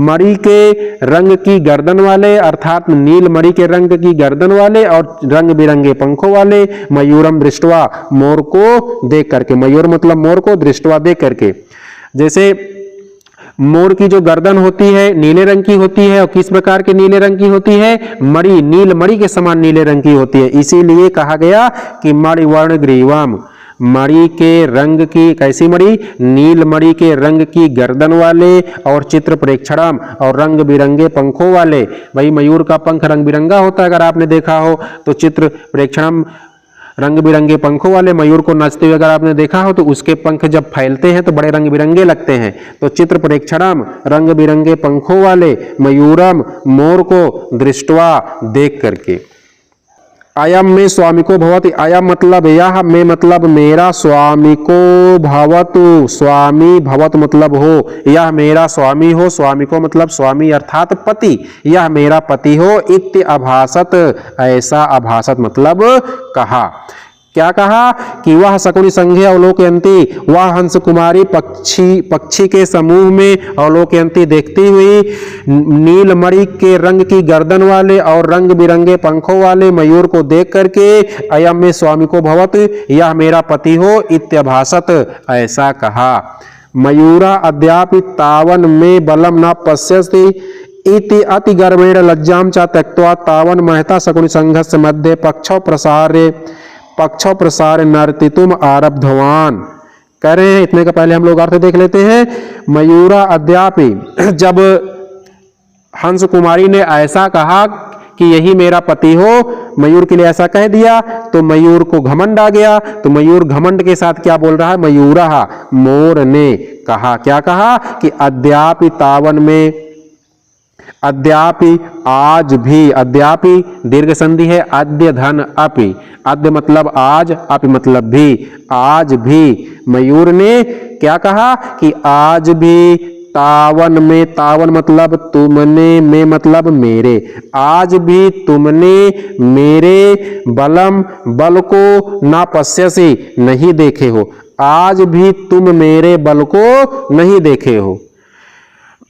[SPEAKER 1] मणि के रंग की गर्दन वाले अर्थात नील मणि के रंग की गर्दन वाले और रंग बिरंगे पंखों वाले मयूरम दृष्टवा मोर को देख करके मयूर मतलब मोर को दृष्टवा देख करके जैसे मोर की जो गर्दन होती है नीले रंग की होती है और किस प्रकार के नीले रंग की होती है मणि नील मणि के समान नीले रंग की होती है इसीलिए कहा गया कि मणिवर्ण ग्रीवम मणि के रंग की कैसी मणि नील मणि के रंग की गर्दन वाले और चित्र प्रेक्षणम और रंग बिरंगे पंखों वाले भाई मयूर का पंख रंग बिरंगा होता है अगर आपने देखा हो तो चित्र प्रेक्षणम रंग बिरंगे पंखों वाले मयूर को नाचते हुए अगर आपने देखा हो तो उसके पंख जब फैलते हैं तो बड़े रंग बिरंगे लगते हैं तो चित्र प्रेक्षणम रंग बिरंगे पंखों वाले मयूरम मोर को दृष्टवा देख करके अयम में स्वामी को भवति अयम मतलब यह में मतलब मेरा स्वामी को भवतु स्वामी भवत मतलब हो यह मेरा स्वामी हो स्वामी को मतलब स्वामी अर्थात पति यह मेरा पति हो इत्य अभासत ऐसा अभासत मतलब कहा क्या कहा कि वह शकुनि संघे अवलोकयंती वह हंस कुमारी पक्षी के समूह में अवलोकयंती देखती हुई नीलमणि के रंग की गर्दन वाले और रंग बिरंगे पंखों वाले मयूर को देख करके अयम में स्वामी को भवत यह मेरा पति हो इत्यभासत ऐसा कहा मयूरा अद्यापि तावन में बलम न पश्यति इति अति गर्वेण लज्जाम च त्यक्त्वा तावन महता शकुनि संघस्य मध्ये पक्षो प्रसार नर्तितुम आरब्धवान कह रहे हैं इतने का पहले हम लोग अर्थ देख लेते हैं मयूरा अद्यापि जब हंस कुमारी ने ऐसा कहा कि यही मेरा पति हो मयूर के लिए ऐसा कह दिया तो मयूर को घमंड आ गया तो मयूर घमंड के साथ क्या बोल रहा है मयूरा मोर ने कहा क्या कहा कि अद्यापि तावन में अद्यापि आज भी अद्यापि दीर्घ संधि है अद्य धन अपि अद्य मतलब आज अपि मतलब भी आज भी मयूर ने क्या कहा कि आज भी तावन में तावन मतलब तुमने में मतलब मेरे आज भी तुमने मेरे बलम बल को ना पश्यसी नहीं देखे हो आज भी तुम मेरे बल को नहीं देखे हो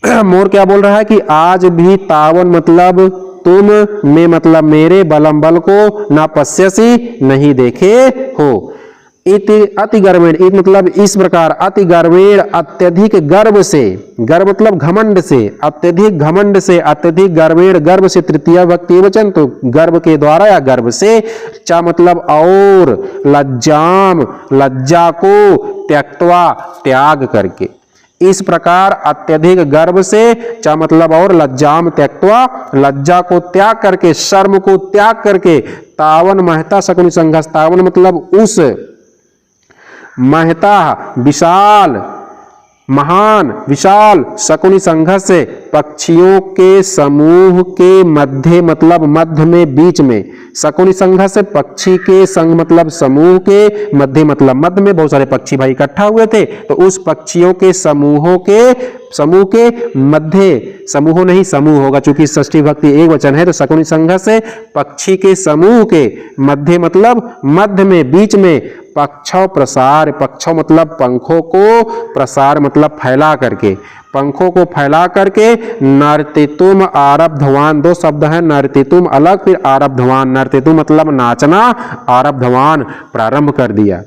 [SPEAKER 1] मोर क्या बोल रहा है कि आज भी तावन मतलब तुम में मतलब मेरे बलम बल को ना पश्यसी नहीं देखे हो इति अति गर्वेण इत मतलब इस प्रकार अति गर्वेण अत्यधिक गर्व से गर्व मतलब घमंड से अत्यधिक घमंड से अत्यधिक गर्वेण गर्व से तृतीय भक्ति वचन तो गर्व के द्वारा या गर्व से चा मतलब और लज्जाम लज्जा को त्यक्त्वा त्याग करके इस प्रकार अत्यधिक गर्व से चा मतलब और लज्जाम त्यक्त्वा लज्जा को त्याग करके शर्म को त्याग करके तावन महता शकुनि संघस तावन मतलब उस महता विशाल महान विशाल शकुनि संघस से पक्षियों के समूह के मध्य मतलब मध्य में बीच में शकुनि संघस से पक्षी के संग मतलब समूह के मध्य मतलब मध्य में बहुत सारे पक्षी भाई इकट्ठा हुए थे तो उस पक्षियों के समूह के मध्य समूह नहीं समूह होगा क्योंकि षष्ठी भक्ति एक वचन है तो शकुनि संघस से पक्षी के समूह के मध्य मतलब मध्य में बीच में पक्षो प्रसार पक्षो मतलब पंखों को प्रसार मतलब फैला करके पंखों को फैला करके नर्तितुम आरब्धवान दो शब्द हैं नर्तितुम अलग फिर आरब्धवान नर्तितुम मतलब नाचना आरब्धवान प्रारंभ कर दिया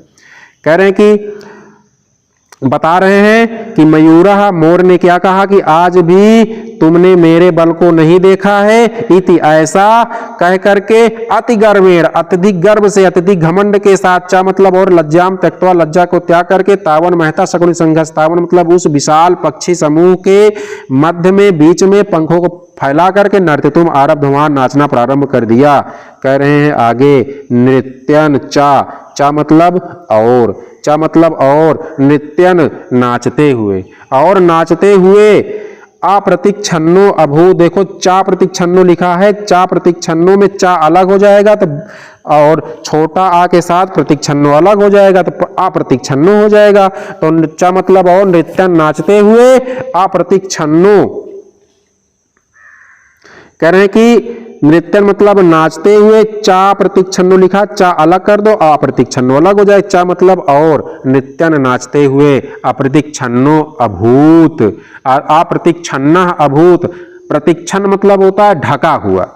[SPEAKER 1] कह रहे हैं कि बता रहे हैं कि मयूरा मोर ने क्या कहा कि आज भी तुमने मेरे बल को नहीं देखा है। इति ऐसा कह करके अति गर्वेण अत्यधिक गर्व से अत्यधिक घमंड के साथ चा मतलब और लज्जाम त्यक्त्वा लज्जा को त्याग करके तावन महता शकुनि संघस तावन मतलब उस विशाल पक्षी समूह के मध्य में बीच में पंखों को फैला करके नृत्य तुम आरब्धवान नाचना प्रारंभ कर दिया। कह रहे हैं आगे नृत्यन चा मतलब और चा मतलब और नृत्यन नाचते हुए और नाचते हुए अप्रतिक्षन्नो अभूत। देखो चा प्रतिक्षन्नो लिखा है, चा प्रतिक्षन्नो में चा अलग हो जाएगा तो और छोटा आ के साथ प्रतिक्षन्नो अलग हो जाएगा तो अप्रतिक्षन्नो हो जाएगा। तो चा मतलब और नृत्यन नाचते हुए अप्रतिक्षन्नो। कह रहे हैं कि नृत्यन मतलब नाचते हुए चा प्रतिक्षन्नो लिखा, चा अलग कर दो अप्रतिक्षन्नो अलग हो जाए। चा मतलब और नृत्यन नाचते हुए अप्रतिक्षन्नो अभूत अप्रतिक्षन्न अभूत। प्रतिक्षण मतलब होता है ढका हुआ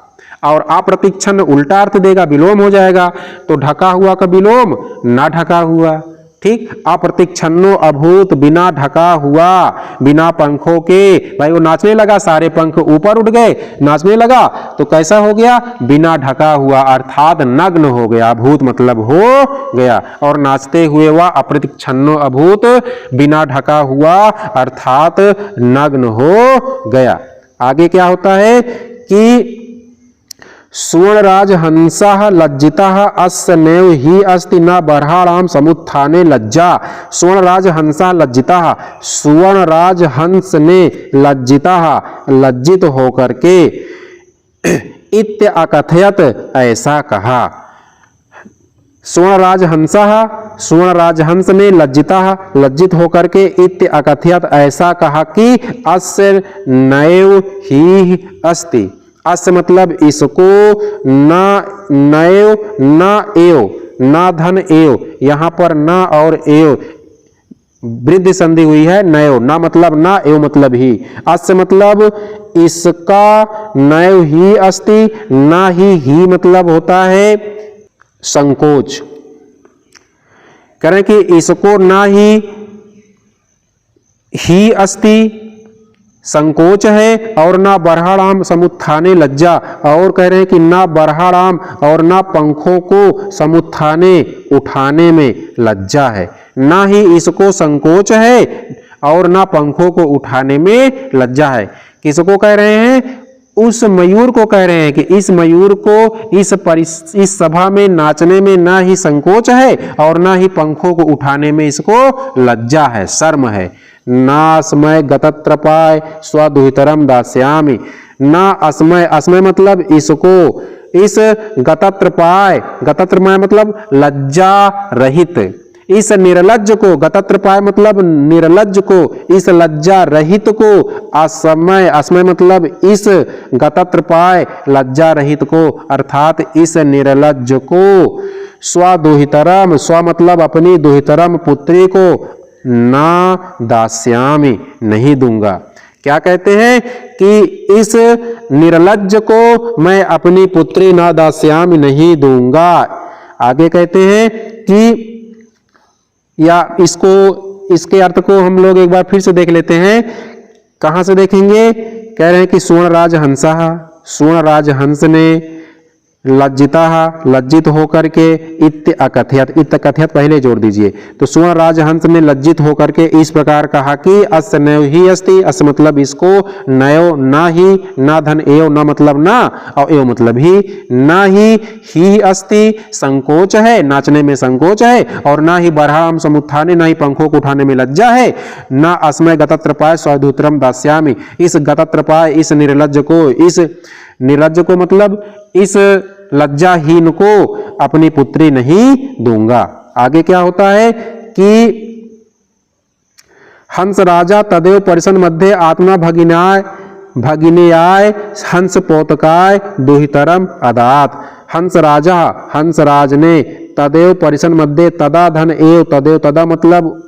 [SPEAKER 1] और अप्रतिक्षण उल्टा अर्थ देगा विलोम हो जाएगा। तो ढका हुआ का विलोम ना ढका हुआ। ठीक, अप्रतिक्षन्नो अभूत बिना ढका हुआ बिना पंखों के। भाई वो नाचने लगा, सारे पंख ऊपर उठ गए, नाचने लगा तो कैसा हो गया, बिना ढका हुआ अर्थात नग्न हो गया। अभूत मतलब हो गया और नाचते हुए वह अप्रतिक्षन्नो अभूत बिना ढका हुआ अर्थात नग्न हो गया। आगे क्या होता है कि सुवर्णराज हंसः लज्जितः अस्य नैव हि अस्ति न बर्हाणाम समुत्थाने लज्जा। सुवर्णराज हंसः लज्जितः, सुवर्णराज हंस ने लज्जितः लज्जित होकर के इत्य अकथयत ऐसा कहा। सुवर्णराज हंसः सुवर्णराज हंस ने लज्जितः लज्जित होकर के इत्य अकथयत ऐसा कहा कि अस्य नैव हि अस्ति। अस्य मतलब इसको ना नैव ना एव ना धन एव, यहां पर ना और एव वृद्धि संधि हुई है। नैव ना मतलब ना एव मतलब ही। अस्य मतलब इसका नैव ही अस्ति, ना ही मतलब होता है संकोच। करें कि इसको ना ही अस्ति संकोच है और ना बर्हाणाम समुत्थाने लज्जा। और कह रहे हैं कि ना बर्हाणाम और ना पंखों को समुत्थाने उठाने में लज्जा है। ना ही इसको संकोच है और ना पंखों को उठाने में लज्जा है। किसको कह रहे हैं, उस मयूर को कह रहे हैं कि इस मयूर को इस सभा में नाचने में ना ही संकोच है और ना ही पंखों को उठाने में इसको लज्जा है, शर्म है। ना अस्मय गतत्रपाय स्वदुहितरम दास्यामि। ना अस्मय, अस्मय मतलब इसको, इस गतत्रपाय, गतत्रपाय मतलब लज्जा रहित, इस निर्लज्ज को, गतत्रपाय मतलब निर्लज्ज को, इस लज्जा रहित को अस्मय, अस्मय मतलब इस गतत्रपाय लज्जा रहित को अर्थात इस निर्लज्ज को स्वदुहितरम, स्व मतलब अपनी दुहितरम पुत्री को ना दास्यामि नहीं दूंगा। क्या कहते हैं कि इस निर्लज्ज को मैं अपनी पुत्री ना दास्यामि नहीं दूंगा। आगे कहते हैं कि या इसके अर्थ को हम लोग एक बार फिर से देख लेते हैं। कहां से देखेंगे, कह रहे हैं कि सुवर्णराज हंसः, सुवर्णराज हंस ने लज्जितः लज्जित होकर के इत्य अकथयत, इत्य कथयत पहले जोड़ दीजिए। तो सुवर्णराज हंस ने लज्जित होकर के इस प्रकार कहा कि अस्य नैव ही अस्ति। अस्य मतलब इसको, नैव ना ही, ना धन एव ना मतलब ना और एव मतलब ही, ना ही अस्ति संकोच है, नाचने में संकोच है और ना ही बर्हाम समुत्थाने, ना ही पंखों को उठाने में लज्जा है। ना अस्मय गतत्रपाय स्वदुहितरम दास्यामि, इस गतत्रपाय इस निर्लज्ज को, इस निर्लज्ज को मतलब इस लज्जाहीन को अपनी पुत्री नहीं दूंगा। आगे क्या होता है कि हंस राजा तदेव परिसन मध्य आत्मा भगिनेयाय हंस पोतकाय दुहितरम अदात। हंस राज ने तदेव परिसन मध्य, तदा धन एव, तदेव तदा मतलब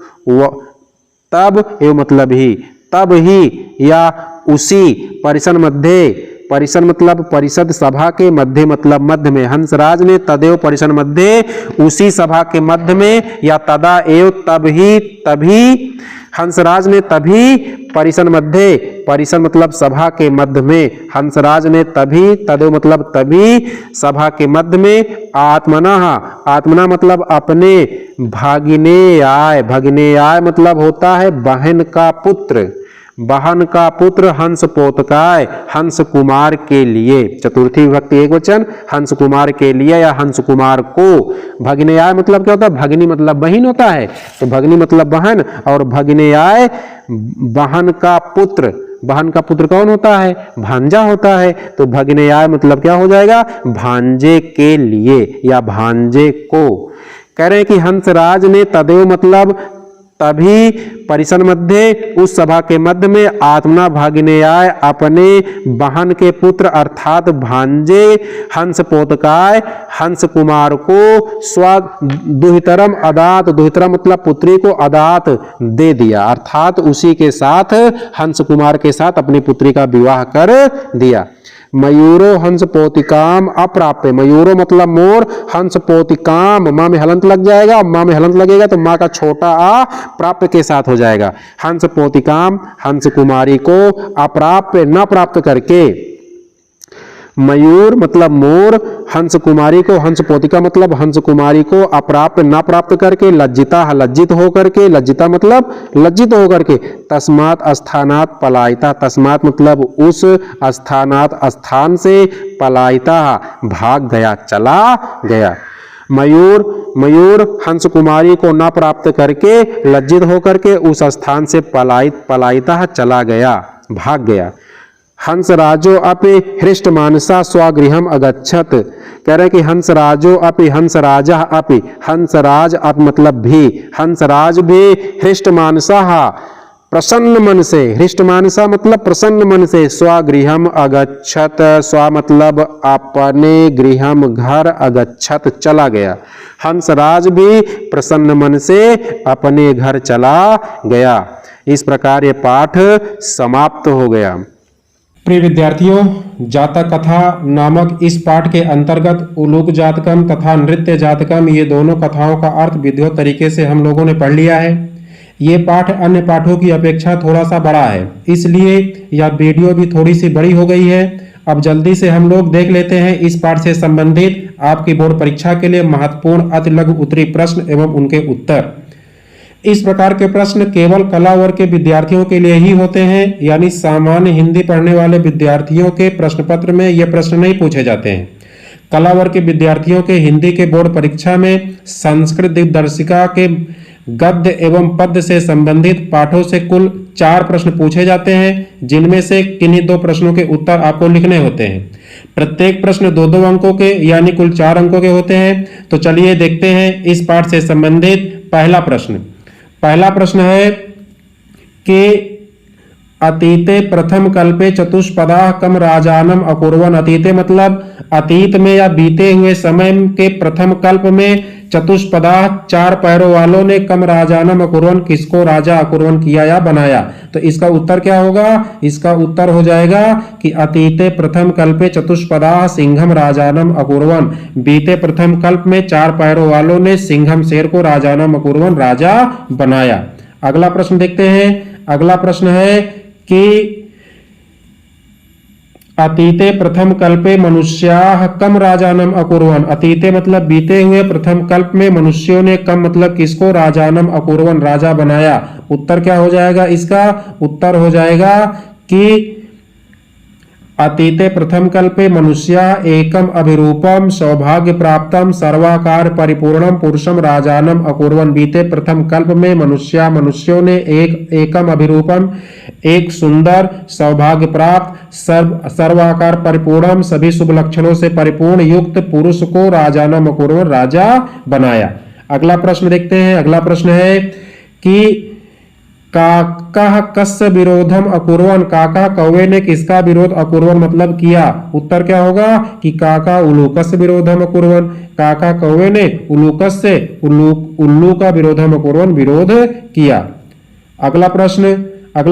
[SPEAKER 1] तब एव मतलब ही, तब ही या उसी, परिसन मध्य, परिसन मतलब परिषद सभा के मध्य मतलब मध्य में। हंसराज ने तदेव परिसन मध्य उसी सभा के मध्य में, या तदा एव तब ही, तभी हंसराज ने तभी परिसन मध्ये, परिसन मतलब सभा के मध्य में, हंसराज ने तभी, तदेव मतलब तभी, सभा के मध्य में, आत्मना, आत्मना मतलब अपने, भागिनेयाय, भागिनेयाय मतलब होता है बहन का पुत्र, बहन का पुत्र हंस पोतकाय, हंस कुमार के लिए, चतुर्थी विभक्ति एकवचन, हंस कुमार के लिए या हंस कुमार को। भगिनेयाय मतलब क्या होता है, भगिनी मतलब बहन होता है, तो भगिनी मतलब बहन, और भगिनेयाय बहन का पुत्र, बहन का पुत्र कौन होता है, भांजा होता है, तो भगिनेयाय मतलब क्या हो जाएगा, भांजे के लिए या भांजे को। कह रहे हैं कि हंसराज ने तदेव मतलब तभी, परिसन मध्य उस सभा के मध्य में, आत्मना भागिनेयाय अपने बहन के पुत्र अर्थात भांजे हंस पोतकाय हंस कुमार को दुहितरम अदात, दुहितरम मतलब पुत्री को अदात दे दिया, अर्थात उसी के साथ हंस कुमार के साथ अपनी पुत्री का विवाह कर दिया। मयूरो हंस पोतिकाम अप्राप्य, मयूरो मतलब मोर, हंस पोतिकाम माँ में हलंत लग जाएगा, माँ में हलंत लगेगा तो माँ का छोटा आ प्राप्य के साथ हो जाएगा, हंस पोतिकाम हंस कुमारी को अप्राप्य न प्राप्त करके, मयूर मतलब मोर, हंस कुमारी को, हंस पोतिका मतलब हंस कुमारी को अप्राप्य न प्राप्त करके, लज्जिता लज्जित हो करके, लज्जिता मतलब लज्जित हो करके, तस्मात् स्थानात् पलायिता, तस्मात् मतलब उस स्थानात् स्थान से, पलायिता भाग गया, चला गया। मयूर, मयूर हंस कुमारी को न प्राप्त करके लज्जित होकर के उस स्थान से पलायिता चला गया, भाग गया। हंसराजो अपि हृष्टमानसा स्वगृहम अगच्छत, कह रहे कि हंसराजो अपि, हंसराजा अपि, हंसराज अपि मतलब भी, हंसराज भी हृष्टमानसा प्रसन्न मन से, हृष्टमानसा मतलब प्रसन्न मन से, स्वगृहम अगच्छत, स्व मतलब अपने, गृहम घर, अगच्छत चला गया, हंसराज भी प्रसन्न मन से अपने घर चला गया। इस प्रकार ये पाठ समाप्त हो गया।
[SPEAKER 2] प्रिय विद्यार्थियों, जातक कथा नामक इस पाठ के अंतर्गत उलूक जातकम तथा नृत्य जातकम, ये दोनों कथाओं का अर्थ विधिवत तरीके से हम लोगों ने पढ़ लिया है। ये पाठ अन्य पाठों की अपेक्षा थोड़ा सा बड़ा है, इसलिए यह वीडियो भी थोड़ी सी बड़ी हो गई है। अब जल्दी से हम लोग देख लेते हैं इस पाठ से संबंधित आपकी बोर्ड परीक्षा के लिए महत्वपूर्ण अति लघु उत्तरीय प्रश्न एवं उनके उत्तर। इस प्रकार के प्रश्न केवल कला वर्ग के विद्यार्थियों के लिए ही होते हैं, यानी सामान्य हिंदी पढ़ने वाले विद्यार्थियों के प्रश्न पत्र में ये प्रश्न नहीं पूछे जाते हैं। कला वर्ग के विद्यार्थियों के हिंदी के बोर्ड परीक्षा में संस्कृत दिग्दर्शिका के गद्य एवं पद्य से संबंधित पाठों से कुल 4 प्रश्न पूछे जाते हैं, जिनमें से किन्हीं 2 प्रश्नों के उत्तर आपको लिखने होते हैं। प्रत्येक प्रश्न 2-2 अंकों के यानी कुल 4 अंकों के होते हैं। तो चलिए देखते हैं इस पाठ से संबंधित पहला प्रश्न। पहला प्रश्न है कि अतीते प्रथम कल्पे चतुष्पदा कम राजानम अकुर्वन, अतीते मतलब अतीत में या बीते हुए समय के प्रथम कल्प में चतुष्पदा 4 पैरों वालों ने कम राजानम अकुर्वन, किसको राजा अकुर्वन किया या बनाया। तो इसका उत्तर क्या होगा, इसका उत्तर हो जाएगा कि अतीते प्रथम कल्पे चतुष्पदा सिंघम राजानम अकुर्वन, बीते प्रथम कल्प में 4 पैरों वालों ने सिंघम शेर को राजानम अकुर्वन राजा बनाया। अगला प्रश्न देखते हैं। अगला प्रश्न है कि अतीते प्रथम कल्पे मनुष्याः कम राजानम अकुर्वन, अतीते मतलब बीते हुए प्रथम कल्प में मनुष्यों ने कम मतलब किसको राजानम अकुर्वन राजा बनाया। उत्तर क्या हो जाएगा, इसका उत्तर हो जाएगा कि अतीते प्रथम कल्पे मनुष्या एकम अभिरूपम सौभाग्य प्राप्तम सर्वाकार परिपूर्णम पुरुषम राजानम अकुर्वन, बीते प्रथम कल्प में मनुष्यों ने एकम अभिरूपम एक सुंदर सौभाग्य प्राप्त सर्वाकार परिपूर्णम सभी शुभ लक्षणों से परिपूर्ण युक्त पुरुष को राजानम अकुर्वन राजा बनाया। अगला प्रश्न देखते हैं। अगला प्रश्न है कि काका कस्य विरोधम अकुर्वन, काका कौवे ने किसका विरोध अकुर्वन मतलब किया। उत्तर क्या होगा कि काका उल्लूकस्य विरोधम अकुर्वन, काका कौवे ने उल्लूकस से उल्लू का विरोधम अकुर्वन विरोध किया। अगला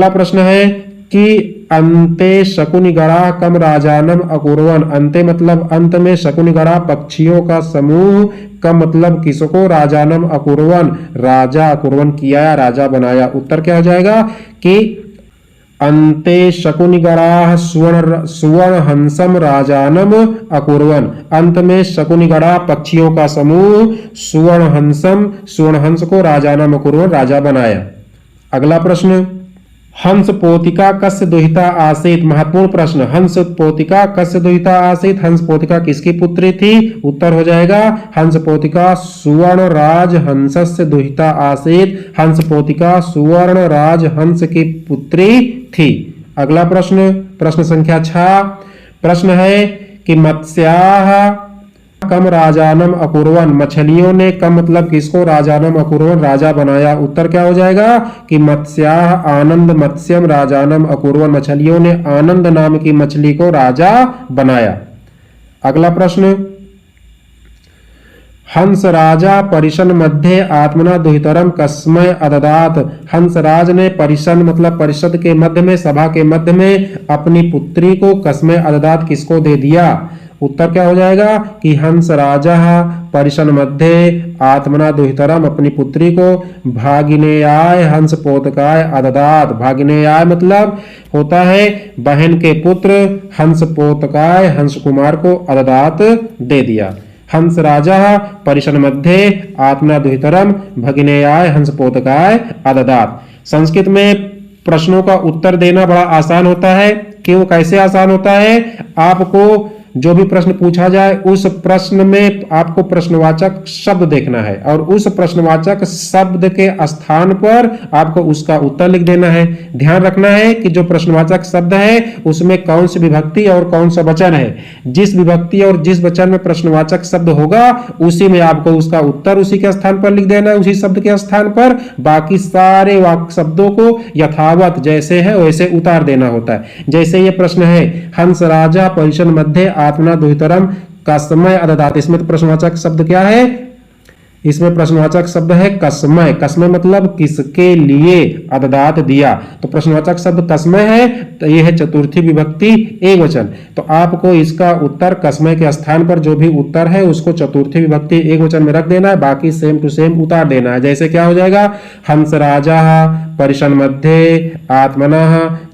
[SPEAKER 2] प्रश्न है कि अंते शकुनिगणा कम राजानम अकुर्वन, अंते मतलब अंत में शकुनिगणा पक्षियों का समूह कम मतलब किसको राजानम अकुर्वन राजा अकुर्वन किया या राजा बनाया। उत्तर क्या हो जाएगा कि अन्ते शकुनिगणाः सुवर्ण हंसम राजानम अकुर्वन। अंत में शकुनिगणा पक्षियों का समूह सुवर्ण हंस को राजानम अकुर्वन राजा बनाया। अगला प्रश्न, हंस पोतिका कस्य दुहिता आसीत। महत्वपूर्ण प्रश्न, हंस पोतिका कस्य दुहिता आसीत। हंस पोतिका किसकी पुत्री थी? उत्तर हो जाएगा हंस पोतिका सुवर्ण राज हंसस्य दुहिता आसीत। हंस पोतिका सुवर्ण राज हंस की पुत्री थी। अगला प्रश्न, प्रश्न संख्या 6, प्रश्न है कि मत्स्याः कम राजानम अकुर्वन। मछलियों ने कम मतलब किसको? राजानम अकुर्वन राजा बनाया। उत्तर क्या हो जाएगा कि मत्स्याः आनंद मत्स्यम राजानम अकुर्वन। मछलियों ने आनंद नाम की मछली को राजा बनाया। अगला प्रश्न, हंस राजा परिशन मध्य आत्मना दुहितरम कस्मै अददात। हंसराज ने परिशन मतलब परिषद के मध्य में, सभा के मध्य में अपनी पुत्री को कस्मै अददात किसको दे दिया? उत्तर क्या हो जाएगा कि हंस राजा परिशन मध्य आत्मना दुहितरम अपनी पुत्री को भागिनेयाय हंस पोतकाय अददात। भागिनेयाय मतलब होता है बहन के पुत्र, हंस पोतकाय हंस कुमार को अददात दे दिया। हंस राजा परिशन मध्य आत्मना दुहितरम भगिनेयाय हंस पोतकाय अददात। संस्कृत में प्रश्नों का उत्तर देना बड़ा आसान होता है। क्यों? कैसे आसान होता है? आपको जो भी प्रश्न पूछा जाए उस प्रश्न में आपको प्रश्नवाचक शब्द देखना है और उस प्रश्नवाचक शब्द के स्थान पर आपको उसका उत्तर लिख देना है। ध्यान रखना है कि जो प्रश्नवाचक शब्द है उसमें कौन सी विभक्ति और कौन सा वचन है। जिस विभक्ति और जिस वचन में प्रश्नवाचक शब्द होगा उसी में आपको उसका उत्तर उसी के स्थान पर लिख देना है, उसी शब्द के स्थान पर। बाकी सारे वाक्य शब्दों को यथावत जैसे है वैसे उतार देना होता है। जैसे ये प्रश्न है, हंस राजा परिशन मध्य आत्मना दुहितरम कस्मै अददात। इसमें तो प्रश्नवाचक शब्द क्या है? इसमें प्रश्नवाचक शब्द है कस्मै। कस्मै मतलब किसके लिए, अददात दिया। तो प्रश्नवाचक शब्द कस्मै है तो यह है चतुर्थी विभक्ति एकवचन। तो आपको इसका उत्तर कस्मै के स्थान पर जो भी उत्तर है उसको चतुर्थी विभक्ति एकवचन में रख देना है, बाकी सेम टू सेम उतार देना है। जैसे क्या हो जाएगा, हंस राजा परिशन मध्य आत्मना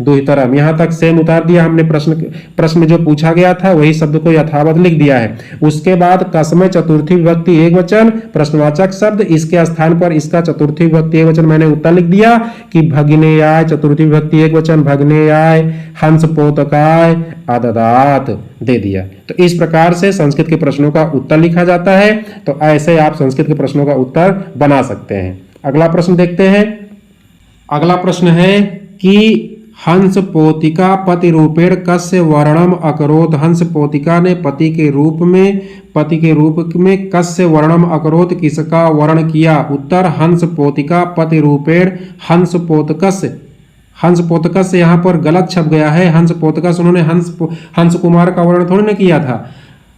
[SPEAKER 2] दुहितरम। यहां तक सेम उतार दिया हमने। प्रश्न जो पूछा गया था वही शब्द को यथावत लिख दिया है। उसके बाद कस्मै चतुर्थी विभक्ति एकवचन प्रश्नवाचक शब्द, इसके स्थान पर इसका चतुर्थी विभक्ति एकवचन मैंने उत्तर लिख दिया कि भगिनेयाय चतुर्थी विभक्ति एकवचन भगिनेयाय हंस पोतकाय अददात दे दिया। तो इस प्रकार से संस्कृत के प्रश्नों का उत्तर लिखा जाता है। तो ऐसे आप संस्कृत के प्रश्नों का उत्तर बना सकते हैं। अगला प्रश्न देखते हैं। अगला प्रश्न है कि हंस पोतिका पति रूपेण कस्य वर्णम अकरोत। हंस पोतिका ने पति के रूप में कस्य वर्णम अकरोत किसका वर्ण किया? उत्तर हंस पोतिका पति रूपेण हंस पोतकस्य। हंस पोतकस्य यहाँ पर गलत छप गया है। हंस पोतकस्य उन्होंने हंस कुमार का वर्ण थोड़ी ना किया था।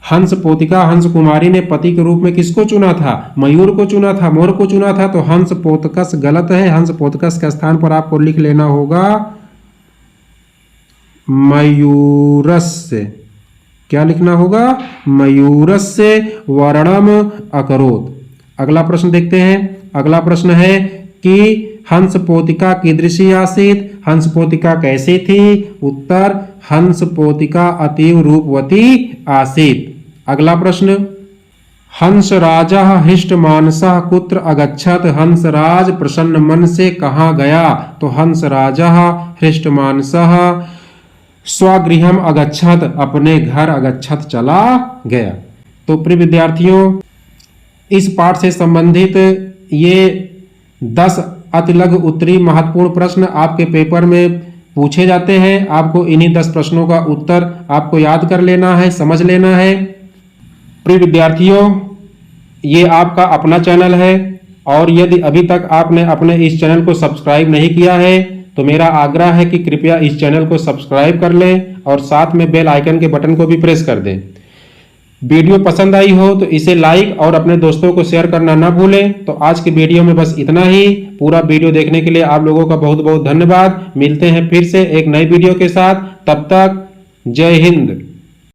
[SPEAKER 2] हंस पोतिका हंस कुमारी ने पति के रूप में किसको चुना था? मयूर को चुना था, मोर को चुना था। तो हंस पोतकस गलत है। हंस पोतकस के स्थान पर आपको लिख लेना होगा मयूरस्य। क्या लिखना होगा? मयूरस्य वर्णम अकरोत। अगला प्रश्न देखते हैं। अगला प्रश्न है कि हंस पोतिका कीदृशी आसीत। हंस पोतिका कैसी थी? उत्तर हंस पोतिका अतीव रूपवती आसीत। अगला प्रश्न, हंस राजा हृष्ट मानसः कुत्र अगच्छत। हंस राज प्रसन्न मन से कहाँ गया? तो हंस राजा हृष्ट मानसः स्वगृहम अगच्छत, अपने घर अगच्छत चला गया। तो प्रिय विद्यार्थियों, इस पाठ से संबंधित ये 10 अति लघु उत्तरीय महत्वपूर्ण प्रश्न आपके पेपर में पूछे जाते हैं। आपको इन्हीं 10 प्रश्नों का उत्तर आपको याद कर लेना है, समझ लेना है। प्रिय विद्यार्थियों, ये आपका अपना चैनल है और यदि अभी तक आपने अपने इस चैनल को सब्सक्राइब नहीं किया है तो मेरा आग्रह है कि कृपया इस चैनल को सब्सक्राइब कर लें और साथ में बेल आइकन के बटन को भी प्रेस कर दें। वीडियो पसंद आई हो तो इसे लाइक और अपने दोस्तों को शेयर करना ना भूलें। तो आज की वीडियो में बस इतना ही। पूरा वीडियो देखने के लिए आप लोगों का बहुत बहुत धन्यवाद। मिलते हैं फिर से एक नई वीडियो के साथ। तब तक जय हिंद।